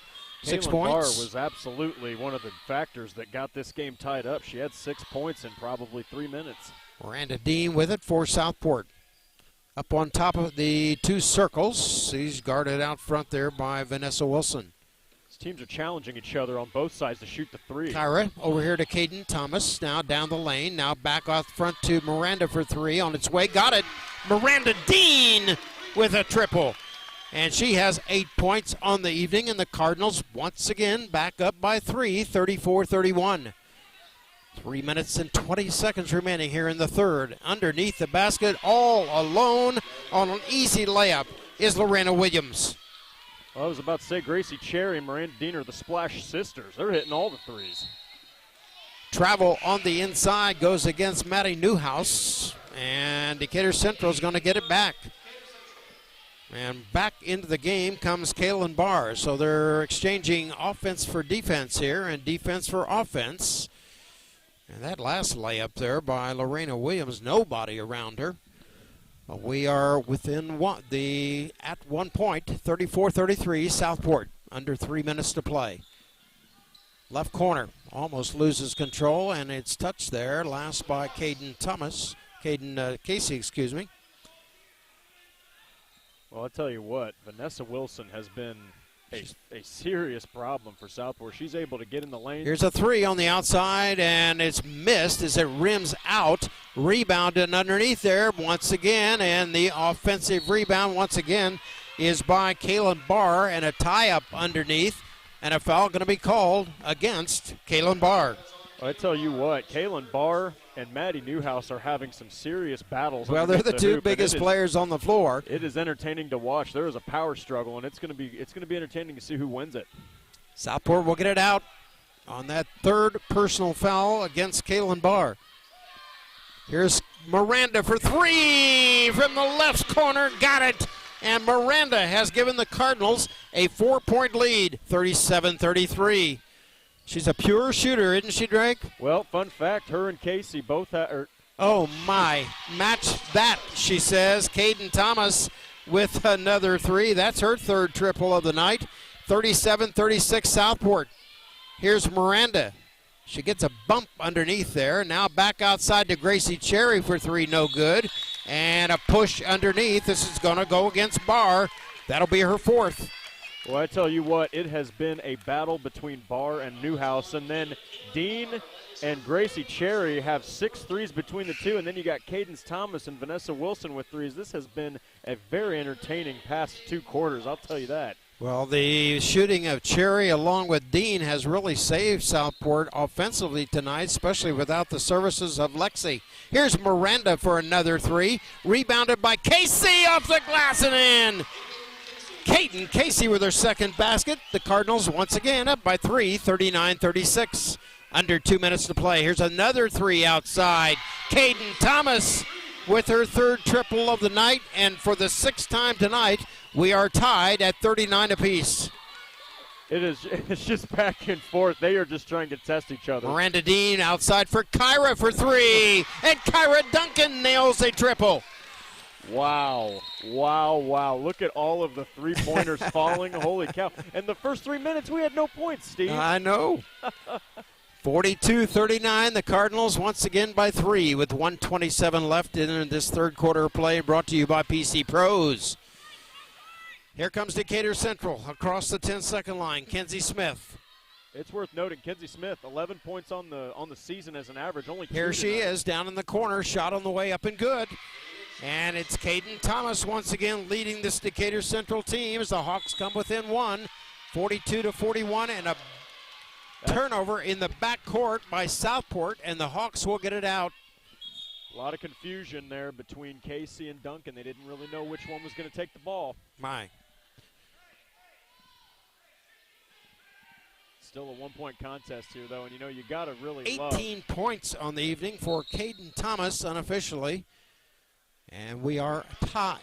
6 Kaylin points. Barr was absolutely one of the factors that got this game tied up. She had 6 points in probably 3 minutes. Miranda Dean with it for Southport. Up on top of the two circles. She's guarded out front there by Vanessa Wilson. These teams are challenging each other on both sides to shoot the three. Kyra over here to Caden Thomas. Now down the lane. Now back off front to Miranda for three. On its way. Got it. Miranda Dean with a triple. And she has 8 points on the evening. And the Cardinals once again back up by three, 34-31. 3 minutes and 20 seconds remaining here in the third. Underneath the basket, all alone on an easy layup is Lorena Williams. Well, I was about to say Gracie Cherry and Miranda Dean are the Splash sisters. They're hitting all the threes. Travel on the inside goes against Maddie Newhouse, and Decatur Central is going to get it back. And back into the game comes Kaylin Barr. So they're exchanging offense for defense here and defense for offense. And that last layup there by Lorena Williams, nobody around her. But we are within at 1 point, 34-33, Southport, under 3 minutes to play. Left corner, almost loses control, and it's touched there, last by Casey, excuse me. Well, I'll tell you what, Vanessa Wilson has been a serious problem for Southport. She's able to get in the lane. Here's a three on the outside, and it's missed as it rims out. Rebounded underneath there once again, and the offensive rebound once again is by Kaylin Barr, and a tie-up underneath, and a foul going to be called against Kaylin Barr. Well, I tell you what, Kaylin Barr and Maddie Newhouse are having some serious battles. Well, they're the two biggest players on the floor. It is entertaining to watch. There is a power struggle, and it's going to be entertaining to see who wins it. Southport will get it out on that third personal foul against Kaylin Barr. Here's Miranda for three from the left corner. Got it. And Miranda has given the Cardinals a 4-point lead, 37-33. She's a pure shooter, isn't she, Drake? Well, fun fact, her and Casey both oh, my. Match that, she says. Caden Thomas with another three. That's her third triple of the night. 37-36 Southport. Here's Miranda. She gets a bump underneath there. Now back outside to Gracie Cherry for three, no good. And a push underneath. This is going to go against Barr. That'll be her fourth. Well, I tell you what, it has been a battle between Barr and Newhouse, and then Dean and Gracie Cherry have 6 threes between the two, and then you got Cadence Thomas and Vanessa Wilson with threes. This has been a very entertaining past 2 quarters, I'll tell you that. Well, the shooting of Cherry along with Dean has really saved Southport offensively tonight, especially without the services of Lexi. Here's Miranda for another three, rebounded by Casey off the glass and in. Caden Casey with her second basket. The Cardinals once again up by three, 39-36. Under 2 minutes to play. Here's another three outside. Caden Thomas with her third triple of the night. And for the 6th time tonight, we are tied at 39 apiece. It's just back and forth. They are just trying to test each other. Miranda Dean outside for Kyra for three. And Kyra Duncan nails a triple. Wow. Look at all of the three-pointers falling. Holy cow. And the first 3 minutes, we had no points, Steve. I know. 42-39, the Cardinals once again by three with 1:27 left in this third quarter of play, brought to you by PC Pros. Here comes Decatur Central across the 10-second line. Kenzie Smith. It's worth noting, Kenzie Smith, 11 points on the season as an average. Only 2 Here she tonight. is down in the corner. Shot on the way up and good. And it's Caden Thomas once again leading this Decatur Central team as the Hawks come within one, 42-41, and a turnover in the backcourt by Southport, and the Hawks will get it out. A lot of confusion there between Casey and Duncan. They didn't really know which one was going to take the ball. My. Still a one-point contest here, though, and you got to really 18 points on the evening for Caden Thomas unofficially. And we are tied.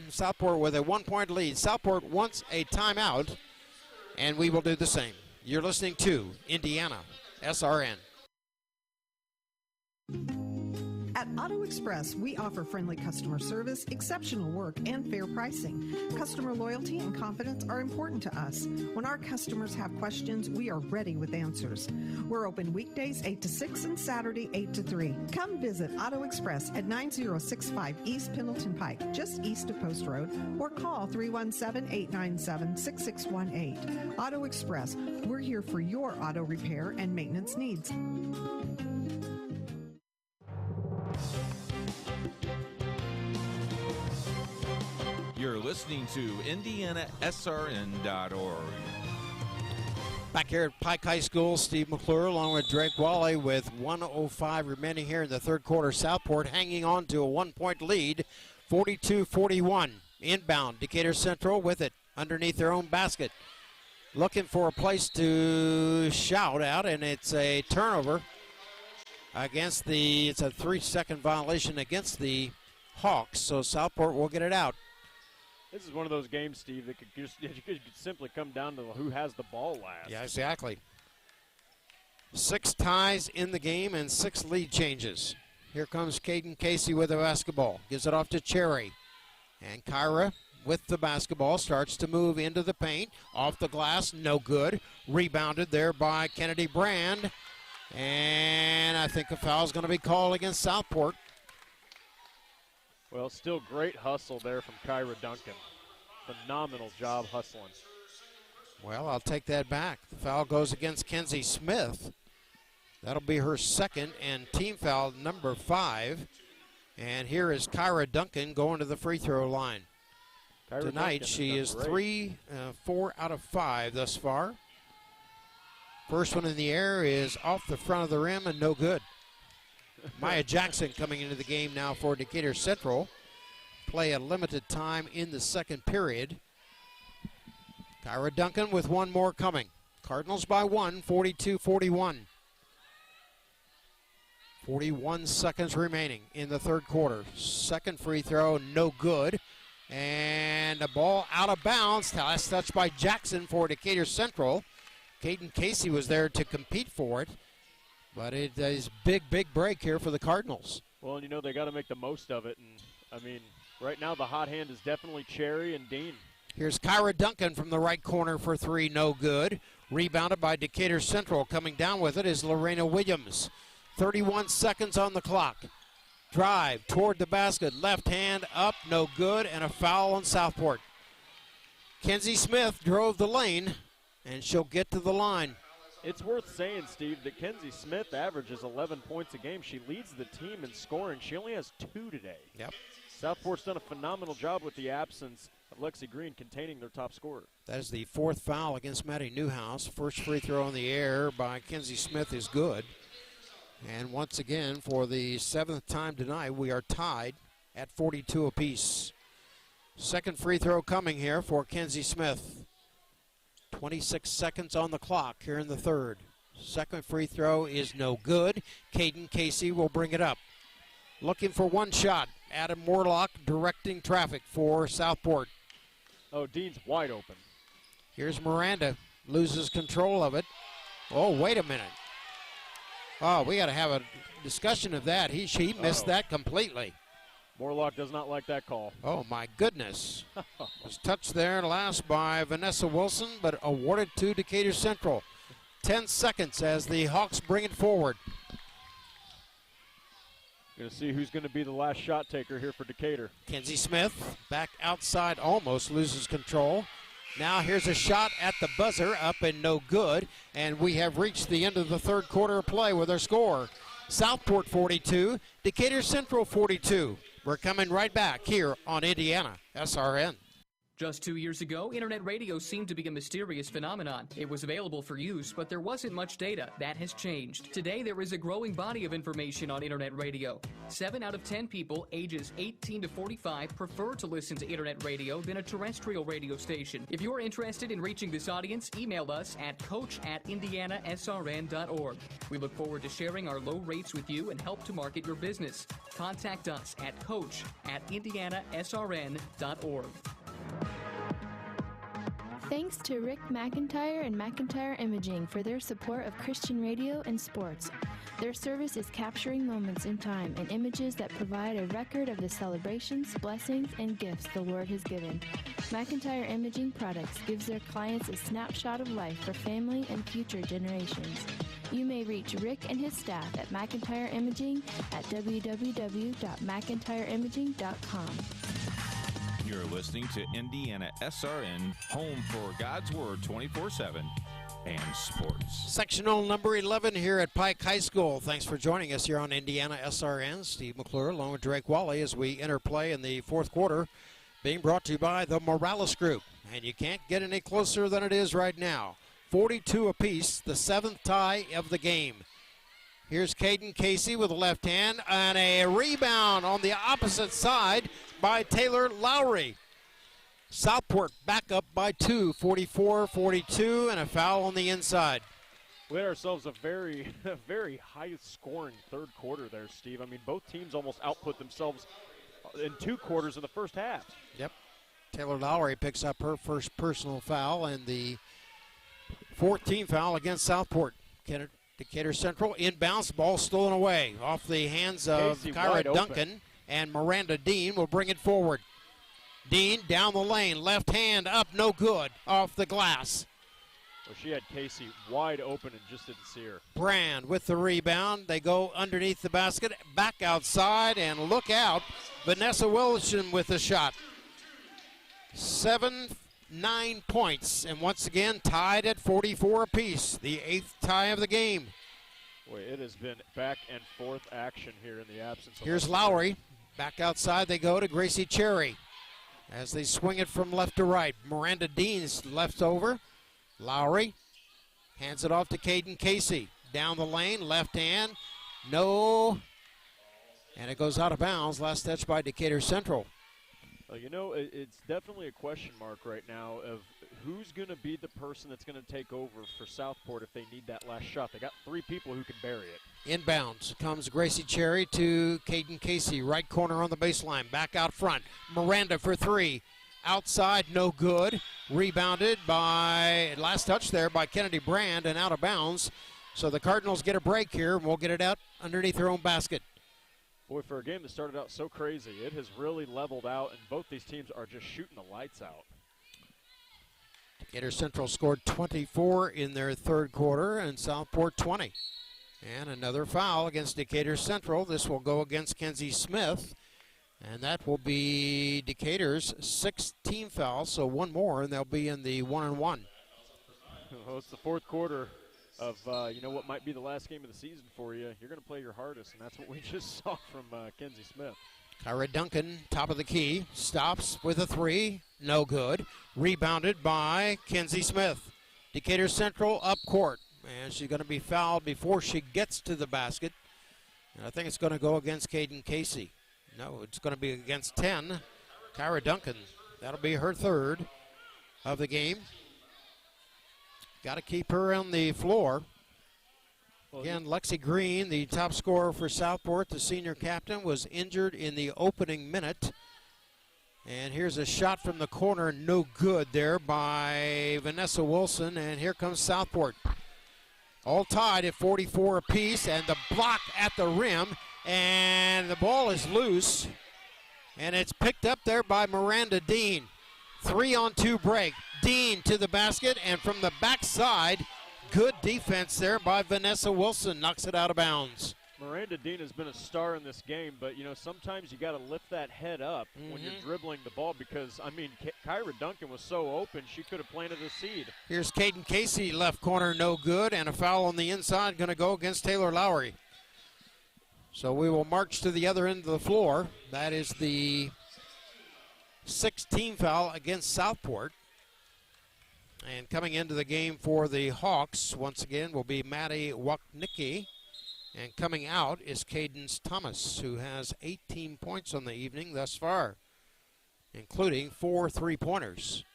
Southport with a 1-point lead. Southport wants a timeout, and we will do the same. You're listening to Indiana SRN. At Auto Express, we offer friendly customer service, exceptional work, and fair pricing. Customer loyalty and confidence are important to us. When our customers have questions, we are ready with answers. We're open weekdays 8 to 6 and Saturday 8 to 3. Come visit Auto Express at 9065 East Pendleton Pike, just east of Post Road, or call 317-897-6618. Auto Express, we're here for your auto repair and maintenance needs. You're listening to IndianaSRN.org. Back here at Pike High School, Steve McClure along with Drake Wally with 1:05 remaining here in the third quarter. Southport hanging on to a 1-point lead, 42-41. Inbound, Decatur Central with it underneath their own basket. Looking for a place to shout out, and it's a turnover against it's a 3-second violation against the Hawks, so Southport will get it out. This is one of those games, Steve, that could simply come down to who has the ball last. Yeah, exactly. 6 ties in the game and 6 lead changes. Here comes Caden Casey with the basketball. Gives it off to Cherry. And Kyra with the basketball starts to move into the paint. Off the glass, no good. Rebounded there by Kennedy Brand. And I think a foul is going to be called against Southport. Well, still great hustle there from Kyra Duncan. Phenomenal job hustling. Well, I'll take that back. The foul goes against Kenzie Smith. That'll be her second and team foul number 5. And here is Kyra Duncan going to the free throw line. Kyra Tonight Duncan she is great. 4 out of 5 thus far. First one in the air is off the front of the rim and no good. Maya Jackson coming into the game now for Decatur Central. Play a limited time in the second period. Kyra Duncan with one more coming. Cardinals by 1, 42-41. 41 seconds remaining in the third quarter. Second free throw, no good. And the ball out of bounds. Last touch by Jackson for Decatur Central. Caden Casey was there to compete for it. But it is big break here for the Cardinals. Well, and they got to make the most of it. And, I mean, right now the hot hand is definitely Cherry and Dean. Here's Kyra Duncan from the right corner for 3, no good. Rebounded by Decatur Central. Coming down with it is Lorena Williams. 31 seconds on the clock. Drive toward the basket. Left hand up, no good, and a foul on Southport. Kenzie Smith drove the lane, and she'll get to the line. It's worth saying, Steve, that Kenzie Smith averages 11 points a game. She leads the team in scoring. She only has 2 today. Yep. Southport's done a phenomenal job with the absence of Lexi Green containing their top scorer. That is the 4th foul against Maddie Newhouse. First free throw in the air by Kenzie Smith is good. And once again, for the 7th time tonight, we are tied at 42 apiece. Second free throw coming here for Kenzie Smith. 26 seconds on the clock here in the third. Second free throw is no good. Caden Casey will bring it up. Looking for one shot. Adam Morlock directing traffic for Southport. Oh, Dean's wide open. Here's Miranda. Loses control of it. Oh, wait a minute. Oh, we got to have a discussion of that. She missed that completely. Morlock does not like that call. Oh, my goodness. Was touched there last by Vanessa Wilson, but awarded to Decatur Central. 10 seconds as the Hawks bring it forward. Going to see who's going to be the last shot taker here for Decatur. Kenzie Smith back outside, almost loses control. Now here's a shot at the buzzer, up and no good. And we have reached the end of the third quarter of play with our score. Southport 42, Decatur Central 42. We're coming right back here on Indiana SRN. Just 2 years ago, internet radio seemed to be a mysterious phenomenon. It was available for use, but there wasn't much data. That has changed. Today, there is a growing body of information on internet radio. 7 out of 10 people ages 18 to 45 prefer to listen to internet radio than a terrestrial radio station. If you're interested in reaching this audience, email us at coach@indianasrn.org. We look forward to sharing our low rates with you and help to market your business. Contact us at coach@indianasrn.org. Thanks to Rick McIntyre and McIntyre Imaging for their support of Christian radio and sports. Their service is capturing moments in time and images that provide a record of the celebrations, blessings, and gifts the Lord has given. McIntyre Imaging Products gives their clients a snapshot of life for family and future generations. You may reach Rick and his staff at McIntyre Imaging at www.mcintyreimaging.com. You're listening to Indiana SRN, home for God's Word 24/7 and sports. Sectional number 11 here at Pike High School. Thanks for joining us here on Indiana SRN. Steve McClure along with Drake Wally as we interplay in the fourth quarter, being brought to you by the Morales Group. And you can't get any closer than it is right now. 42 apiece, the 7th tie of the game. Here's Caden Casey with the left hand, and a rebound on the opposite side by Taylor Lowry. Southport back up by 2, 44-42, and a foul on the inside. We had ourselves a very, very high-scoring third quarter there, Steve. I mean, both teams almost output themselves in 2 quarters in the first half. Yep. Taylor Lowry picks up her first personal foul and the 14th foul against Southport. Decatur Central inbounds, ball stolen away off the hands of Kyra Duncan, and Miranda Dean will bring it forward. Dean down the lane, left hand up, no good, off the glass. Well, she had Casey wide open and just didn't see her. Brand with the rebound. They go underneath the basket, back outside, and look out. Vanessa Wilson with the shot. 9 points, and once again tied at 44 apiece, the 8th tie of the game. Boy, it has been back and forth action here in the absence of... Here's Lowry. Back outside they go to Gracie Cherry as they swing it from left to right. Miranda Dean's left over. Lowry hands it off to Caden Casey. Down the lane, left hand, no, and it goes out of bounds. Last touch by Decatur Central. You know, it's definitely a question mark right now of who's going to be the person that's going to take over for Southport if they need that last shot. They got 3 people who can bury it. Inbounds comes Gracie Cherry to Caden Casey. Right corner on the baseline. Back out front. Miranda for 3. Outside, no good. Rebounded by, last touch there by Kennedy Brand and out of bounds. So the Cardinals get a break here, and we'll get it out underneath their own basket. Boy, for a game that started out so crazy, it has really leveled out, and both these teams are just shooting the lights out. Decatur Central scored 24 in their third quarter, and Southport 20. And another foul against Decatur Central. This will go against Kenzie Smith, and that will be Decatur's 6th team foul, so one more, and they'll be in the 1-1. Well, it's the fourth quarter of, you know, what might be the last game of the season for you. You're going to play your hardest, and that's what we just saw from Kenzie Smith. Kyra Duncan, top of the key, stops with a 3, no good. Rebounded by Kenzie Smith. Decatur Central up court, and she's going to be fouled before she gets to the basket. And I think it's going to go against Caden Casey. No, it's going to be against 10, Kyra Duncan. That'll be her 3rd of the game. Got to keep her on the floor. Again, Lexi Green, the top scorer for Southport, the senior captain, was injured in the opening minute. And here's a shot from the corner, no good there by Vanessa Wilson. And here comes Southport. All tied at 44 apiece, and the block at the rim. And the ball is loose. And it's picked up there by Miranda Dean. 3-on-2 break. Dean to the basket, and from the backside, good defense there by Vanessa Wilson. Knocks it out of bounds. Miranda Dean has been a star in this game, but, you know, sometimes you got to lift that head up when you're dribbling the ball because, I mean, Kyra Duncan was so open, she could have planted a seed. Here's Caden Casey, left corner, no good, and a foul on the inside going to go against Taylor Lowry. So we will march to the other end of the floor. That is the 6th team foul against Southport. And coming into the game for the Hawks, once again, will be Maddie Wachnicki. And coming out is Cadence Thomas, who has 18 points on the evening thus far, including 4 3-pointers.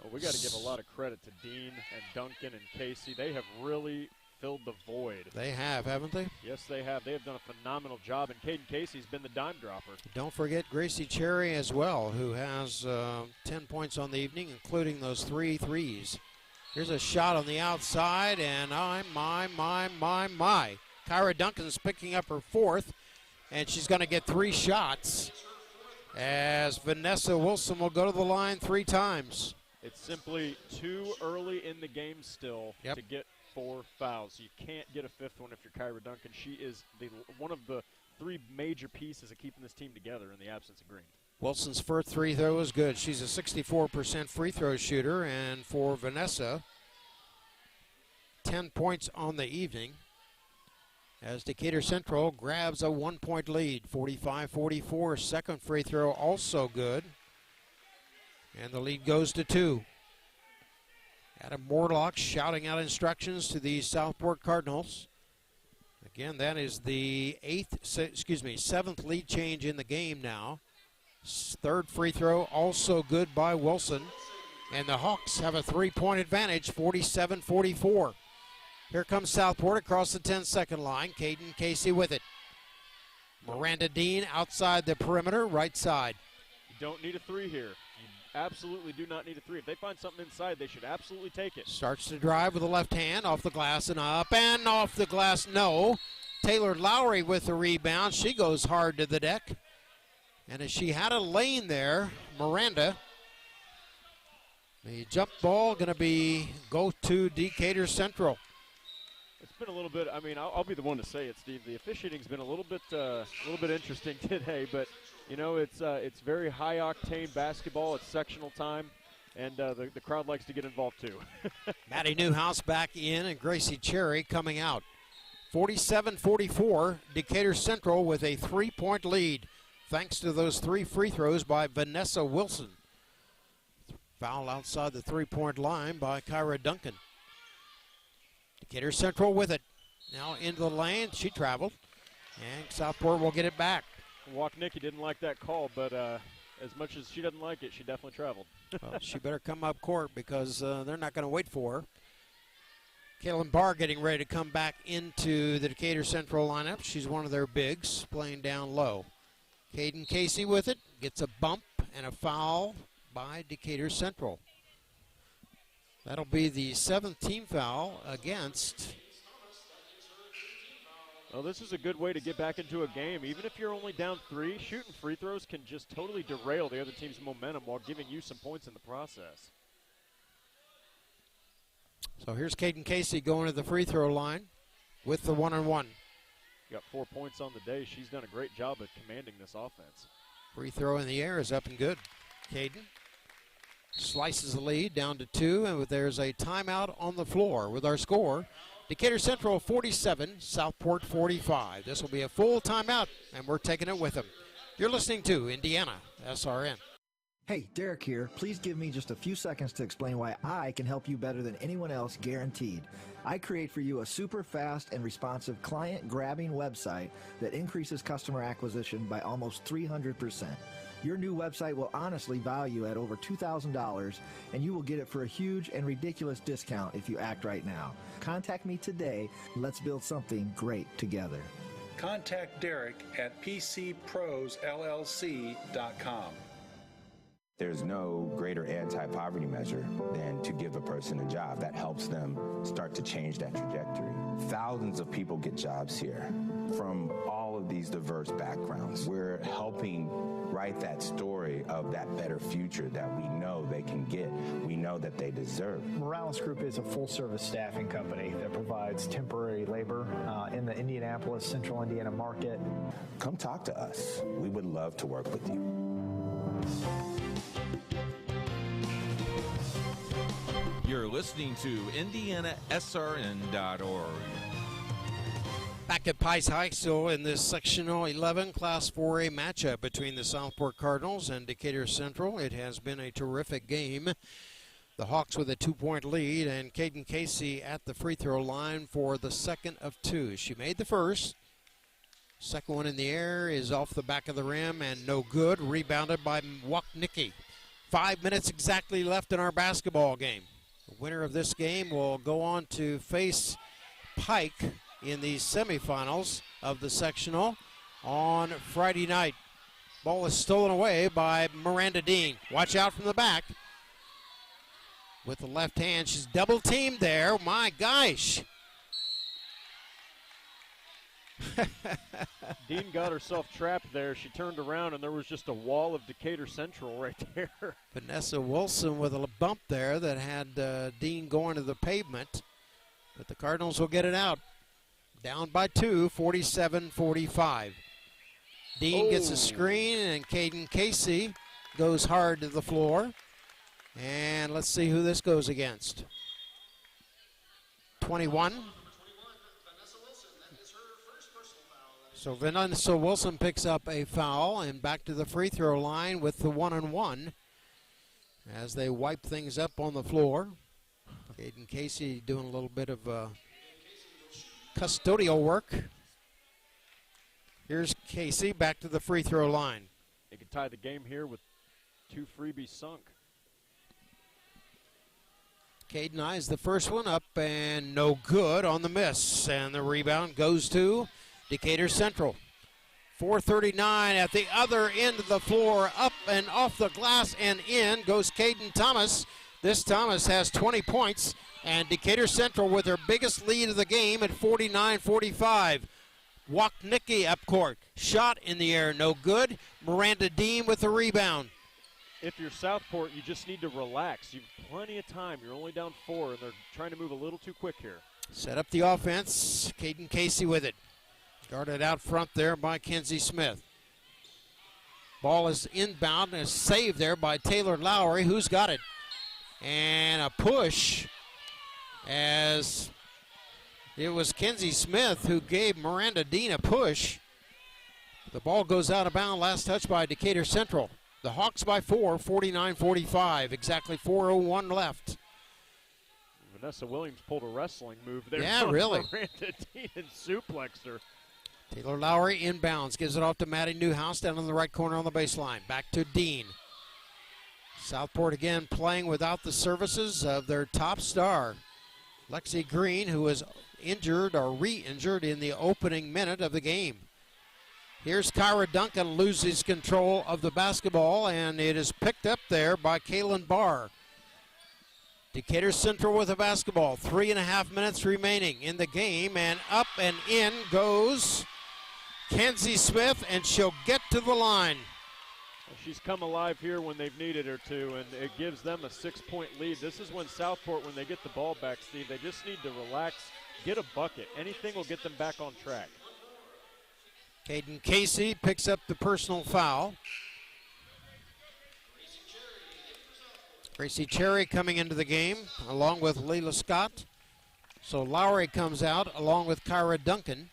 Well, we got to give a lot of credit to Dean and Duncan and Casey. They have really filled the void. They have, haven't they? Yes, they have. They have done a phenomenal job, and Caden Casey's been the dime dropper. Don't forget Gracie Cherry as well, who has 10 points on the evening, including those 3 threes. Here's a shot on the outside, and my. Kyra Duncan's picking up her 4th, and she's going to get 3 shots as Vanessa Wilson will go to the line 3 times. It's simply too early in the game still to get 4 fouls. You can't get a 5th one if you're Kyra Duncan. She is one of the 3 major pieces of keeping this team together in the absence of Green. Wilson's first free throw is good. She's a 64% free throw shooter, and for Vanessa, 10 points on the evening as Decatur Central grabs a 1-point lead, 45-44. Second free throw also good, and the lead goes to 2. Adam Morlock shouting out instructions to the Southport Cardinals. Again, that is the 7th lead change in the game now. 3rd free throw also good by Wilson. And the Hawks have a 3-point advantage, 47-44. Here comes Southport across the 10-second line. Caden Casey with it. Miranda Dean outside the perimeter, right side. You don't need a 3 here. Absolutely do not need a 3. If they find something inside, they should absolutely take it. Starts to drive with the left hand, off the glass and up, and off the glass, no. Taylor Lowry with the rebound. She goes hard to the deck. And as she had a lane there, Miranda, the jump ball going to go to Decatur Central. It's been a little bit, I mean, I'll be the one to say it, Steve. The officiating's been a little bit interesting today, but you know, it's very high-octane basketball. It's sectional time, and the crowd likes to get involved too. Maddie Newhouse back in, and Gracie Cherry coming out. 47-44, Decatur Central with a 3-point lead, thanks to those 3 free throws by Vanessa Wilson. Foul outside the 3-point line by Kyra Duncan. Decatur Central with it. Now into the lane, she traveled, and Southport will get it back. Wachnicki didn't like that call, but as much as she doesn't like it, she definitely traveled. Well, she better come up court because they're not going to wait for her. Kaylin Barr getting ready to come back into the Decatur Central lineup. She's one of their bigs, playing down low. Caden Casey with it, gets a bump and a foul by Decatur Central. That'll be the 7th team foul against. Well, this is a good way to get back into a game. Even if you're only down 3, shooting free throws can just totally derail the other team's momentum while giving you some points in the process. So here's Caden Casey going to the free throw line with the 1-on-1. Got 4 points on the day. She's done a great job at commanding this offense. Free throw in the air is up and good. Caden slices the lead down to 2, and there's a timeout on the floor with our score. Decatur Central 47, Southport 45. This will be a full timeout, and we're taking it with them. You're listening to Indiana SRN. Hey, Derek here. Please give me just a few seconds to explain why I can help you better than anyone else, guaranteed. I create for you a super fast and responsive client-grabbing website that increases customer acquisition by almost 300%. Your new website will honestly value at over $2,000, and you will get it for a huge and ridiculous discount if you act right now. Contact me today. Let's build something great together. Contact Derek at PCProsLLC.com. There's no greater anti-poverty measure than to give a person a job. That helps them start to change that trajectory. Thousands of people get jobs here from all of these diverse backgrounds. We're helping write that story of that better future that we know they can get, we know that they deserve. Morales Group is a full-service staffing company that provides temporary labor in the Indianapolis, Central Indiana market. Come talk to us. We would love to work with you. You're listening to IndianaSRN.org. Back at Pice High School in this Sectional 11 Class 4A matchup between the Southport Cardinals and Decatur Central. It has been a terrific game. The Hawks with a 2-point lead, and Caden Casey at the free throw line for the second of two. She made the first. Second one in the air is off the back of the rim and no good. Rebounded by Wapnicki. 5 minutes exactly left in our basketball game. The winner of this game will go on to face Pike in the semifinals of the sectional on Friday night. Ball is stolen away by Miranda Dean. Watch out from the back. With the left hand, she's double teamed there. My gosh. Dean got herself trapped there. She turned around and there was just a wall of Decatur Central right there. Vanessa Wilson with a bump there that had Dean going to the pavement. But the Cardinals will get it out. Down by 2, 47-45. Dean gets a screen, and Caden Casey goes hard to the floor. And let's see who this goes against. 21. So Vanessa Wilson picks up a foul, and back to the free throw line with the 1-on-1 as they wipe things up on the floor. Caden Casey doing a little bit of custodial work. Here's Casey back to the free throw line. They could tie the game here with 2 freebies sunk. Caden eyes the first one up and no good on the miss. And the rebound goes to Decatur Central. 4:39 at the other end of the floor. Up and off the glass and in goes Caden Thomas. This Thomas has 20 points. And Decatur Central with their biggest lead of the game at 49-45. Wapnicki up court. Shot in the air, no good. Miranda Dean with the rebound. If you're Southport, you just need to relax. You've plenty of time. You're only down 4, and they're trying to move a little too quick here. Set up the offense. Caden Casey with it. Guarded out front there by Kenzie Smith. Ball is inbound and is saved there by Taylor Lowry. Who's got it? And a push, as it was Kenzie Smith who gave Miranda Dean a push. The ball goes out of bounds. Last touch by Decatur Central. The Hawks by 4, 49-45. Exactly 4:01 left. Vanessa Williams pulled a wrestling move there. Yeah, really. Miranda Dean and suplexed her. Taylor Lowry inbounds. Gives it off to Maddie Newhouse down in the right corner on the baseline. Back to Dean. Southport again playing without the services of their top star, Lexi Green, who was injured or re-injured in the opening minute of the game. Here's Kyra Duncan, loses control of the basketball, and it is picked up there by Kaylin Barr. Decatur Central with the basketball. 3.5 minutes remaining in the game, and up and in goes Kenzie Smith, and she'll get to the line. She's come alive here when they've needed her to, and it gives them a 6-point lead. This is when Southport, when they get the ball back, Steve, they just need to relax, get a bucket. Anything will get them back on track. Caden Casey picks up the personal foul. Gracie Cherry coming into the game along with Leila Scott. So Lowry comes out along with Kyra Duncan.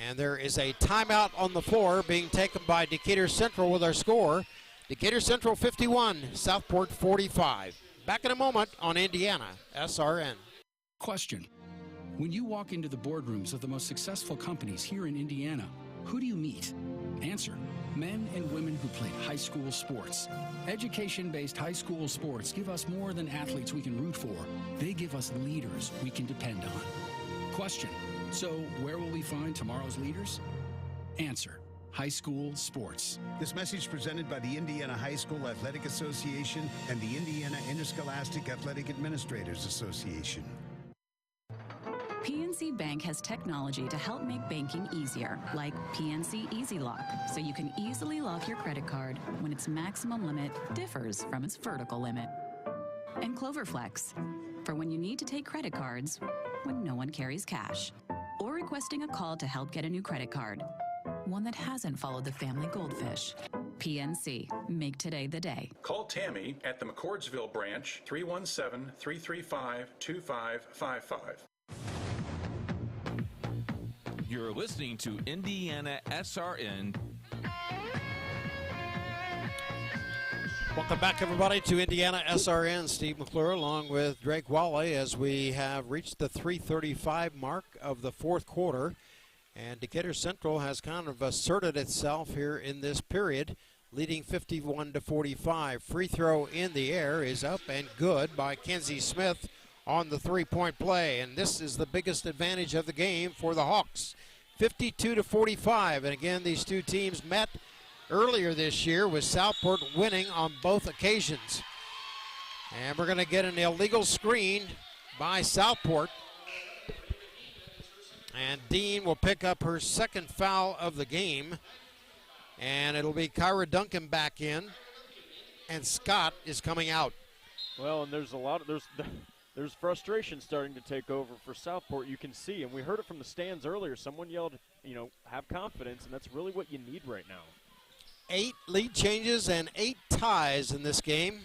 And there is a timeout on the floor being taken by Decatur Central with our score. Decatur Central 51, Southport 45. Back in a moment on Indiana SRN. Question. When you walk into the boardrooms of the most successful companies here in Indiana, who do you meet? Answer. Men and women who played high school sports. Education-based high school sports give us more than athletes we can root for. They give us leaders we can depend on. Question. So where will we find tomorrow's leaders? Answer. High school sports. This message presented by the Indiana High School Athletic Association and the Indiana Interscholastic Athletic Administrators Association. PNC Bank has technology to help make banking easier, like PNC Easy Lock, so you can easily lock your credit card when its maximum limit differs from its vertical limit. And CloverFlex, for when you need to take credit cards when no one carries cash, or requesting a call to help get a new credit card, one that hasn't followed the family goldfish. PNC, make today the day. Call Tammy at the McCordsville branch, 317-335-2555. You're listening to Indiana SRN. Welcome back, everybody, to Indiana SRN. Steve McClure along with Drake Wally as we have reached the 3:35 mark of the fourth quarter. And Decatur Central has kind of asserted itself here in this period, leading 51-45. Free throw in the air is up and good by Kenzie Smith on the three-point play. And this is the biggest advantage of the game for the Hawks, 52-45. And again, these two teams met earlier this year with Southport winning on both occasions. And we're going to get an illegal screen by Southport. And Dean will pick up her second foul of the game. And it'll be Kyra Duncan back in. And Scott is coming out. Well, and there's frustration starting to take over for Southport, you can see. And we heard it from the stands earlier. Someone yelled, have confidence, and that's really what you need right now. 8 lead changes and 8 ties in this game.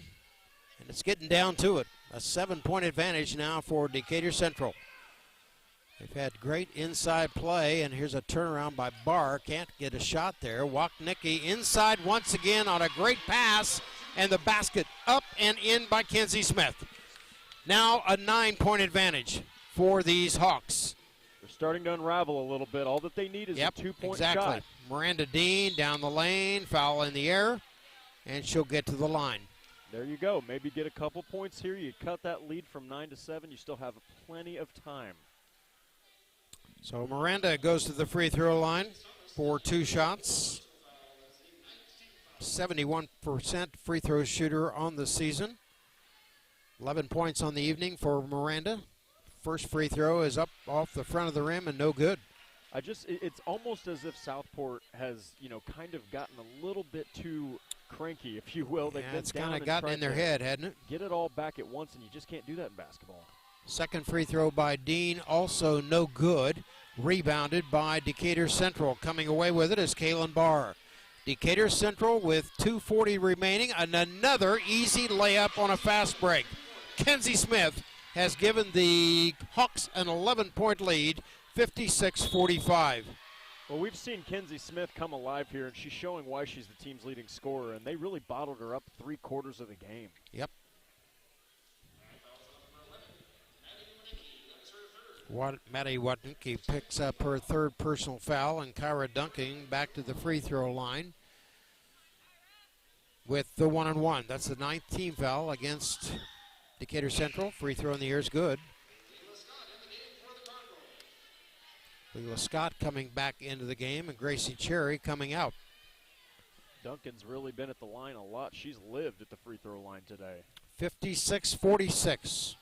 And it's getting down to it. A 7-point advantage now for Decatur Central. They've had great inside play, and here's a turnaround by Barr. Can't get a shot there. Wapnicki inside once again on a great pass, and the basket up and in by Kenzie Smith. Now a 9-point advantage for these Hawks. They're starting to unravel a little bit. All that they need is a 2-point shot. Miranda Dean down the lane, foul in the air, and she'll get to the line. There you go. Maybe get a couple points here. You cut that lead from 9-7. You still have plenty of time. So Miranda goes to the free throw line for 2 shots. 71% free throw shooter on the season. 11 points on the evening for Miranda. First free throw is up off the front of the rim and no good. It's almost as if Southport has, kind of gotten a little bit too cranky, if you will. It's kind of gotten in their head, hasn't it? Get it all back at once, and you just can't do that in basketball. Second free throw by Dean, also no good. Rebounded by Decatur Central. Coming away with it is Kaylin Barr. Decatur Central with 2:40 remaining, and another easy layup on a fast break. Kenzie Smith has given the Hawks an 11-point lead, 56-45. Well, we've seen Kenzie Smith come alive here, and she's showing why she's the team's leading scorer, and they really bottled her up 3/4 of the game. Yep. Maddie Wapnicki picks up her third personal foul, and Kyra Duncan back to the free throw line with the 1-on-1. That's the 9th team foul against Decatur Central. Free throw in the air is good. Leila Scott coming back into the game, and Gracie Cherry coming out. Duncan's really been at the line a lot. She's lived at the free throw line today. 56-46.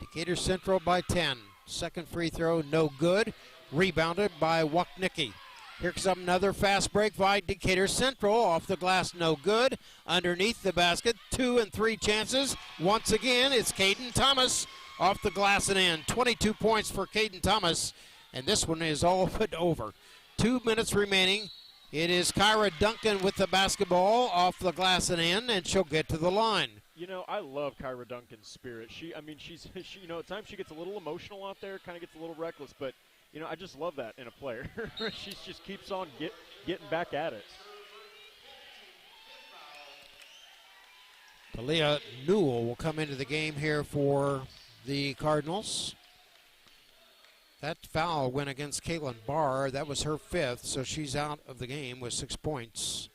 Decatur Central by 10. Second free throw, no good. Rebounded by Wapnicki. Here comes another fast break by Decatur Central. Off the glass, no good. Underneath the basket, 2 and 3 chances. Once again, it's Caden Thomas off the glass and in. 22 points for Caden Thomas, and this one is all put over. 2 minutes remaining. It is Kyra Duncan with the basketball off the glass and in, and she'll get to the line. I love Kyra Duncan's spirit. She's at times she gets a little emotional out there, kind of gets a little reckless, but, I just love that in a player. She just keeps on getting back at it. Talia Newell will come into the game here for the Cardinals. That foul went against Caitlin Barr. That was her 5th, so she's out of the game with 6 points.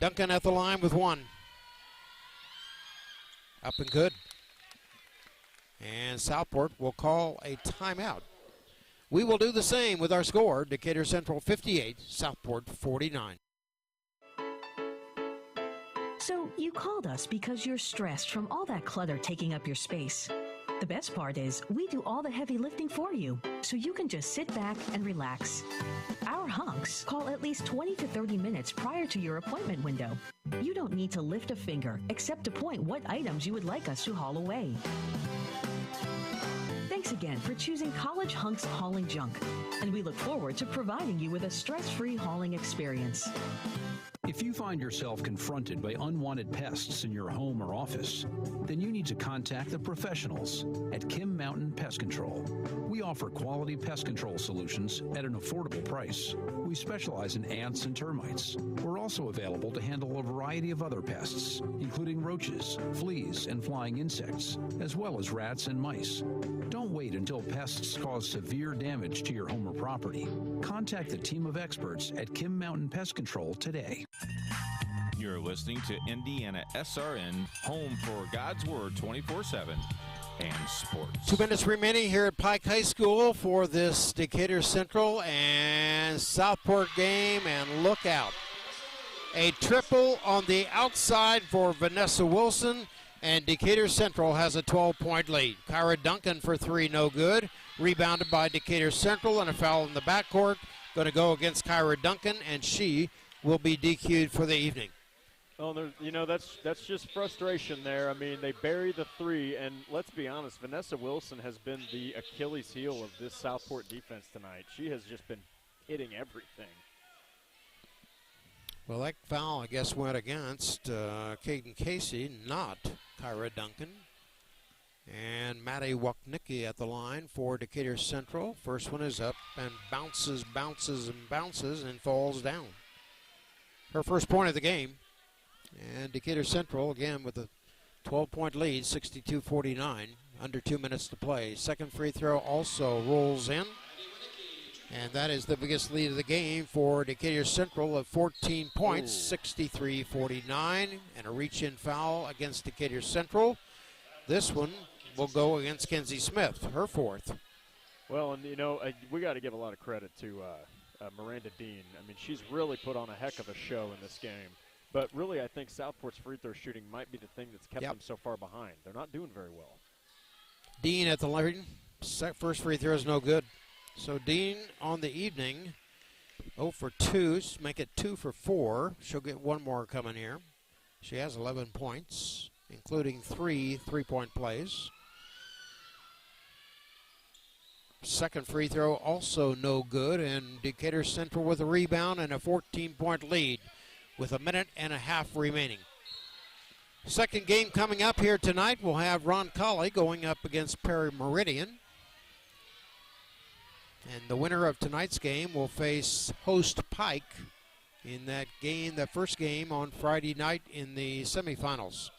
Duncan at the line with 1. Up and good. And Southport will call a timeout. We will do the same with our score. Decatur Central 58, Southport 49. So you called us because you're stressed from all that clutter taking up your space. The best part is we do all the heavy lifting for you, so you can just sit back and relax. Our hunks call at least 20 to 30 minutes prior to your appointment window. You don't need to lift a finger except to point what items you would like us to haul away. Thanks again for choosing College Hunks Hauling Junk, and we look forward to providing you with a stress-free hauling experience. If you find yourself confronted by unwanted pests in your home or office, then you need to contact the professionals at Kim Mountain Pest Control. We offer quality pest control solutions at an affordable price. We specialize in ants and termites. We're also available to handle a variety of other pests, including roaches, fleas, and flying insects, as well as rats and mice. Don't wait until pests cause severe damage to your home or property. Contact the team of experts at Kim Mountain Pest Control today. You're listening to Indiana SRN, home for God's Word 24/7 and sports. 2 minutes remaining here at Pike High School for this Decatur Central and Southport game, and look out. A triple on the outside for Vanessa Wilson, and Decatur Central has a 12-point lead. Kyra Duncan for three, no good. Rebounded by Decatur Central, and a foul in the backcourt. Going to go against Kyra Duncan, and she will be DQ'd for the evening. Oh, that's just frustration there. I mean, they bury the three, and let's be honest, Vanessa Wilson has been the Achilles heel of this Southport defense tonight. She has just been hitting everything. Well, that foul, I guess, went against Caden Casey, not Kyra Duncan. And Maddie Wapnicki at the line for Decatur Central. First one is up and bounces, and falls down. Her first point of the game. And Decatur Central, again, with a 12-point lead, 62-49, under 2 minutes to play. Second free throw also rolls in. And that is the biggest lead of the game for Decatur Central of 14 points, 63-49. And a reach-in foul against Decatur Central. This one will go against Kenzie Smith, her fourth. Well, and, we got to give a lot of credit to Miranda Dean. I mean, she's really put on a heck of a show in this game. But really, I think Southport's free throw shooting might be the thing that's kept them so far behind. They're not doing very well. Dean at the line. First free throw is no good. So Dean on the evening, 0 for 2, make it 2 for 4. She'll get one more coming here. She has 11 points, including 3 three-point plays. Second free throw also no good, and Decatur Central with a rebound and a 14-point lead with a minute and a half remaining. Second game coming up here tonight, we'll have Ron Colley going up against Perry Meridian. And the winner of tonight's game will face host Pike in that game, the first game on Friday night in the semifinals.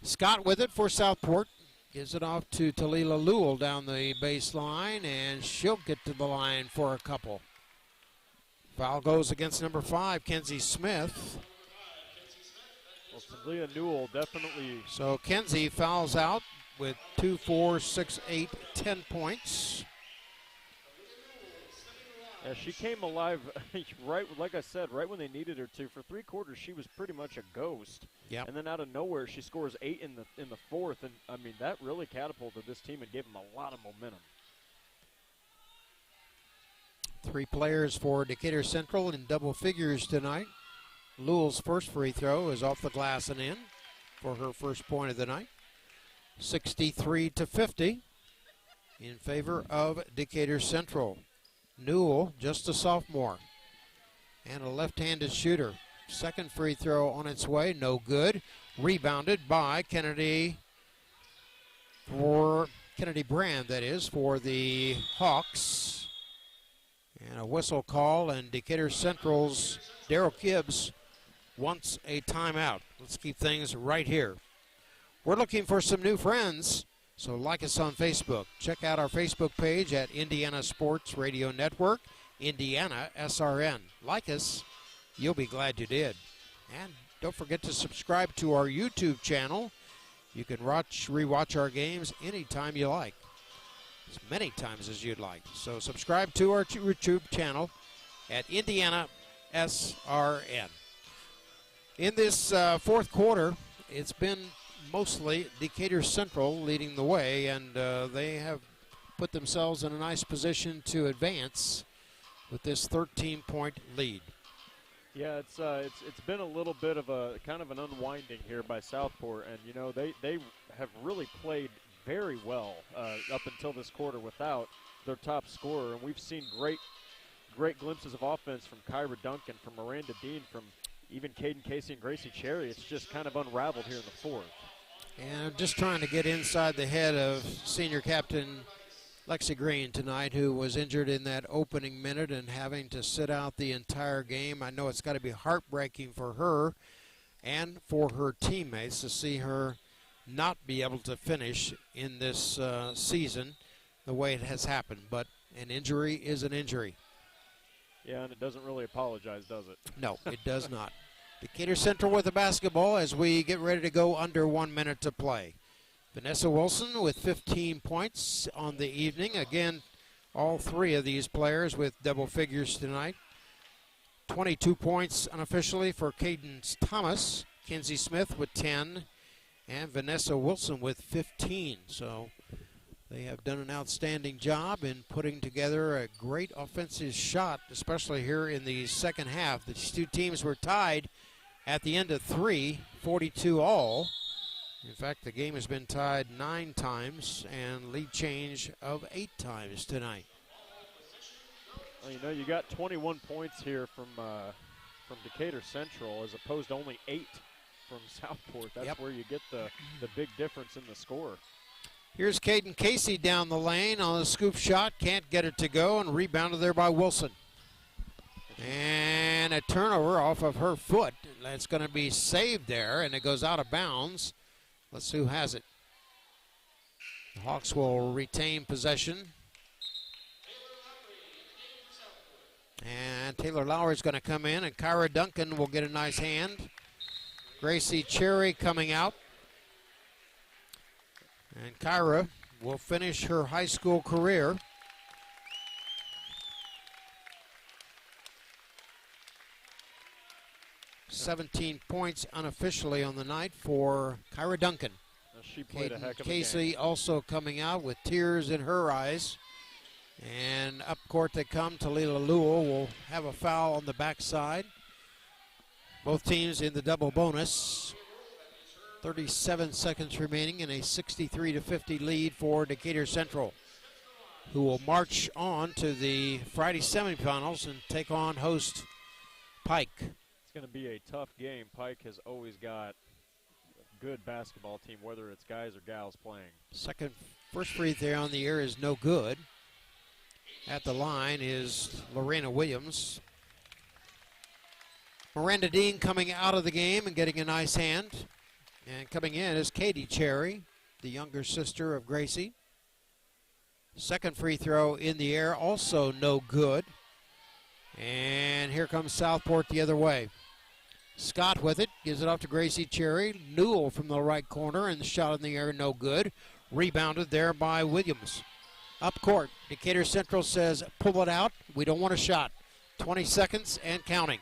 Scott with it for Southport. Gives it off to Talila Lewell down the baseline, and she'll get to the line for a couple. Foul goes against number 5, Kenzie Smith. Well, Talila Newell definitely. So Kenzie fouls out with 2, 4, 6, 8, 10 points. Yeah, she came alive right, like I said, right when they needed her to. For three quarters, she was pretty much a ghost. Yep. And then out of nowhere, she scores 8 in the fourth, and I mean that really catapulted this team and gave them a lot of momentum. 3 players for Decatur Central in double figures tonight. Lewell's first free throw is off the glass and in for her first point of the night. 63-50 in favor of Decatur Central. Newell, just a sophomore, and a left-handed shooter. Second free throw on its way, no good. Rebounded by Kennedy Brand, that is, for the Hawks. And a whistle call, and Decatur Central's Daryl Gibbs wants a timeout. Let's keep things right here. We're looking for some new friends, so like us on Facebook. Check out our Facebook page at Indiana Sports Radio Network, Indiana SRN. Like us, you'll be glad you did. And don't forget to subscribe to our YouTube channel. You can rewatch our games anytime you like, as many times as you'd like. So subscribe to our YouTube channel at Indiana SRN. In this fourth quarter, it's been mostly Decatur Central leading the way, and they have put themselves in a nice position to advance with this 13-point lead. Yeah, it's been a little bit of a kind of an unwinding here by Southport, and they have really played very well up until this quarter without their top scorer, and we've seen great glimpses of offense from Kyra Duncan, from Miranda Dean, from even Caden Casey and Gracie Cherry. It's just kind of unraveled here in the fourth. And I'm just trying to get inside the head of senior captain Lexi Green tonight, who was injured in that opening minute and having to sit out the entire game. I know it's got to be heartbreaking for her and for her teammates to see her not be able to finish in this season the way it has happened. But an injury is an injury. Yeah, and it doesn't really apologize, does it? No, it does not. Decatur Central with the basketball as we get ready to go under 1 minute to play. Vanessa Wilson with 15 points on the evening. Again, all three of these players with double figures tonight. 22 points unofficially for Cadence Thomas. Kenzie Smith with 10. And Vanessa Wilson with 15. So they have done an outstanding job in putting together a great offensive shot, especially here in the second half. These two teams were tied at the end of 3, 42 all. In fact, the game has been tied 9 times and lead change of 8 times tonight. Well, you know, you got 21 points here from Decatur Central as opposed to only 8 from Southport. That's where you get the big difference in the score. Here's Caden Casey down the lane on the scoop shot. Can't get it to go, and rebounded there by Wilson. And a turnover off of her foot. That's going to be saved there, and it goes out of bounds. Let's see who has it. The Hawks will retain possession. And Taylor Lowry is going to come in, and Kyra Duncan will get a nice hand. Gracie Cherry coming out. And Kyra will finish her high school career. .17 points unofficially on the night for Kyra Duncan. She played a heck of a Casey game. also coming out with tears in her eyes. And up court they come. Talila Lewell will have a foul on the backside. Both teams in the double bonus. 37 seconds remaining in a 63-50 lead for Decatur Central, who will march on to the Friday semifinals and take on host Pike. It's going to be a tough game. Pike has always got a good basketball team, whether it's guys or gals playing. First free throw on the air is no good. At the line is Lorena Williams. Miranda Dean coming out of the game and getting a nice hand. And coming in is Katie Cherry, the younger sister of Gracie. Second free throw in the air, also no good. And here comes Southport the other way. Scott with it, gives it off to Gracie Cherry. Newell from the right corner, and the shot in the air, no good. Rebounded there by Williams. Up court, Decatur Central says, pull it out. We don't want a shot. 20 seconds and counting.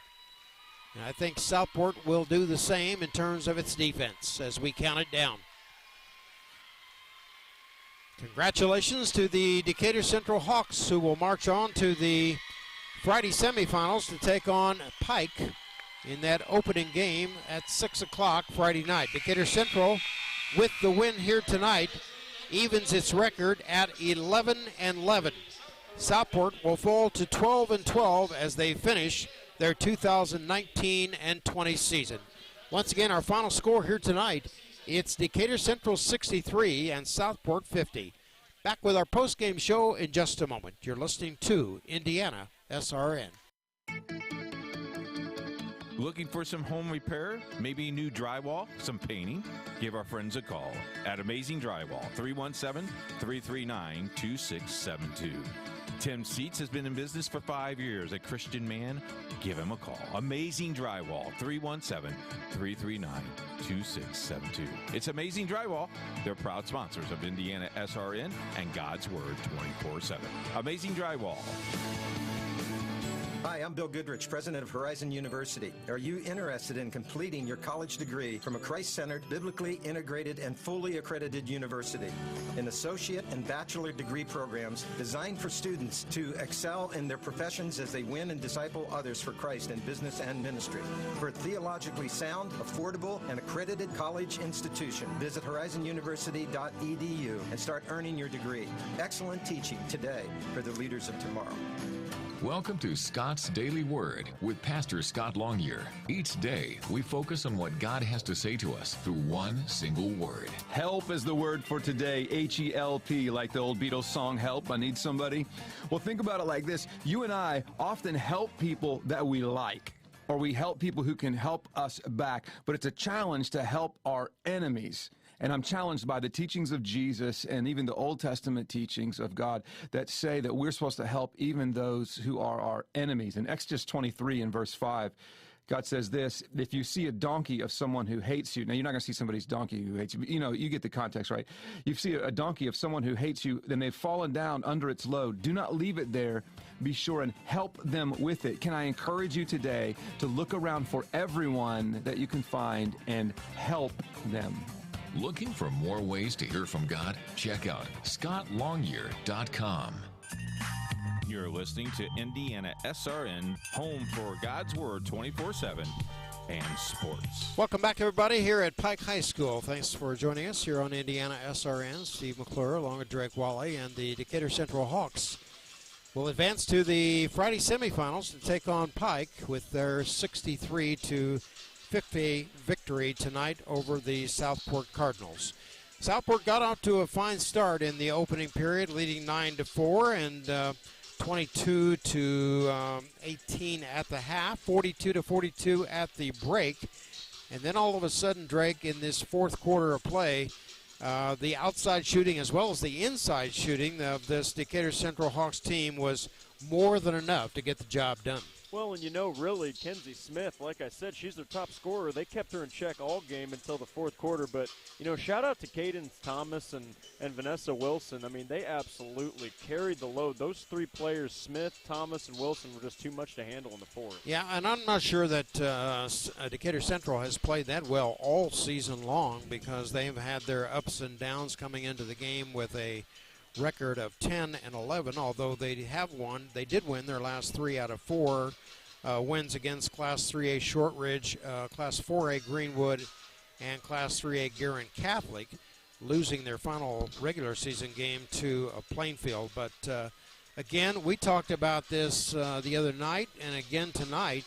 And I think Southport will do the same in terms of its defense as we count it down. Congratulations to the Decatur Central Hawks, who will march on to the Friday semifinals to take on Pike in that opening game at 6 o'clock Friday night. Decatur Central, with the win here tonight, evens its record at 11-11. Southport will fall to 12-12 as they finish their 2019 and 20 season. Once again, our final score here tonight, it's Decatur Central 63 and Southport 50. Back with our post-game show in just a moment. You're listening to Indiana SRN. Looking for some home repair? Maybe new drywall, some painting? Give our friends a call at Amazing Drywall, 317-339-2672. Tim Seats has been in business for 5 years. A Christian man? Give him a call. Amazing Drywall, 317-339-2672. It's Amazing Drywall. They're proud sponsors of Indiana SRN and God's Word 24/7. Amazing Drywall. Hi, I'm Bill Goodrich, president of Horizon University. Are you interested in completing your college degree from a Christ-centered, biblically integrated, and fully accredited university? In associate and bachelor degree programs designed for students to excel in their professions as they win and disciple others for Christ in business and ministry. For a theologically sound, affordable, and accredited college institution, visit horizonuniversity.edu and start earning your degree. Excellent teaching today for the leaders of tomorrow. Welcome to Scott's Daily Word with Pastor Scott Longyear. Each day, we focus on what God has to say to us through one single word. Help is the word for today, H-E-L-P, like the old Beatles song, Help, I Need Somebody. Well, think about it like this. You and I often help people that we like, or we help people who can help us back, but it's a challenge to help our enemies. And I'm challenged by the teachings of Jesus and even the Old Testament teachings of God that say that we're supposed to help even those who are our enemies. In Exodus 23 in verse 5, God says this: if you see a donkey of someone who hates you, now you're not going to see somebody's donkey who hates you, but you get the context, right? You see a donkey of someone who hates you, then they've fallen down under its load. Do not leave it there. Be sure and help them with it. Can I encourage you today to look around for everyone that you can find and help them? Looking for more ways to hear from God? Check out ScottLongyear.com. You're listening to Indiana SRN, home for God's Word 24/7 and sports. Welcome back, everybody, here at Pike High School. Thanks for joining us here on Indiana SRN. Steve McClure along with Drake Wally, and the Decatur Central Hawks will advance to the Friday semifinals to take on Pike with their 63-50 victory tonight over the Southport Cardinals. Southport got off to a fine start in the opening period, leading 9-4 and 22-18 at the half, 42-42 at the break. And then all of a sudden, Drake, in this fourth quarter of play, the outside shooting as well as the inside shooting of this Decatur Central Hawks team was more than enough to get the job done. Well, and really, Kenzie Smith, like I said, she's their top scorer. They kept her in check all game until the fourth quarter. But, shout out to Caden Thomas and Vanessa Wilson. I mean, they absolutely carried the load. Those three players, Smith, Thomas, and Wilson, were just too much to handle in the fourth. Yeah, and I'm not sure that Decatur Central has played that well all season long, because they've had their ups and downs coming into the game with a record of 10-11, although they did win their last 3 out of 4 wins against Class 3A Shortridge, Class 4A Greenwood, and Class 3A Guerin Catholic, losing their final regular season game to Plainfield. But again, we talked about this the other night and again tonight,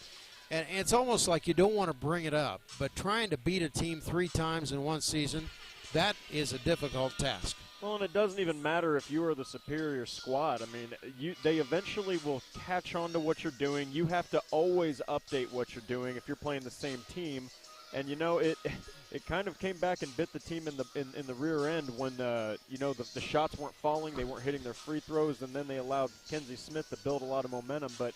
and it's almost like you don't want to bring it up, but trying to beat a team 3 times in one season, that is a difficult task. Well, and it doesn't even matter if you are the superior squad. I mean, they eventually will catch on to what you're doing. You have to always update what you're doing if you're playing the same team. And it kind of came back and bit the team in the rear end when the shots weren't falling, they weren't hitting their free throws, and then they allowed Kenzie Smith to build a lot of momentum. But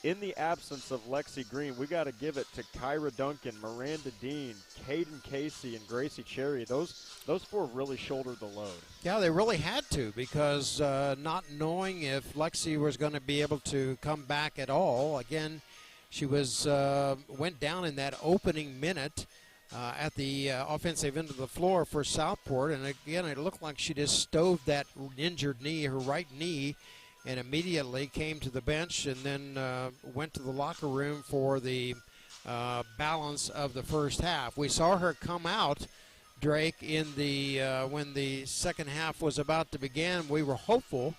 in the absence of Lexi Green, we got to give it to Kyra Duncan, Miranda Dean, Caden Casey, and Gracie Cherry. Those 4 really shouldered the load. Yeah, they really had to, because not knowing if Lexi was going to be able to come back at all. Again, she went down in that opening minute at the offensive end of the floor for Southport, and again, it looked like she just stoved that injured knee, her right knee, and immediately came to the bench and then went to the locker room for the balance of the first half. We saw her come out, Drake, in the when the second half was about to begin. We were hopeful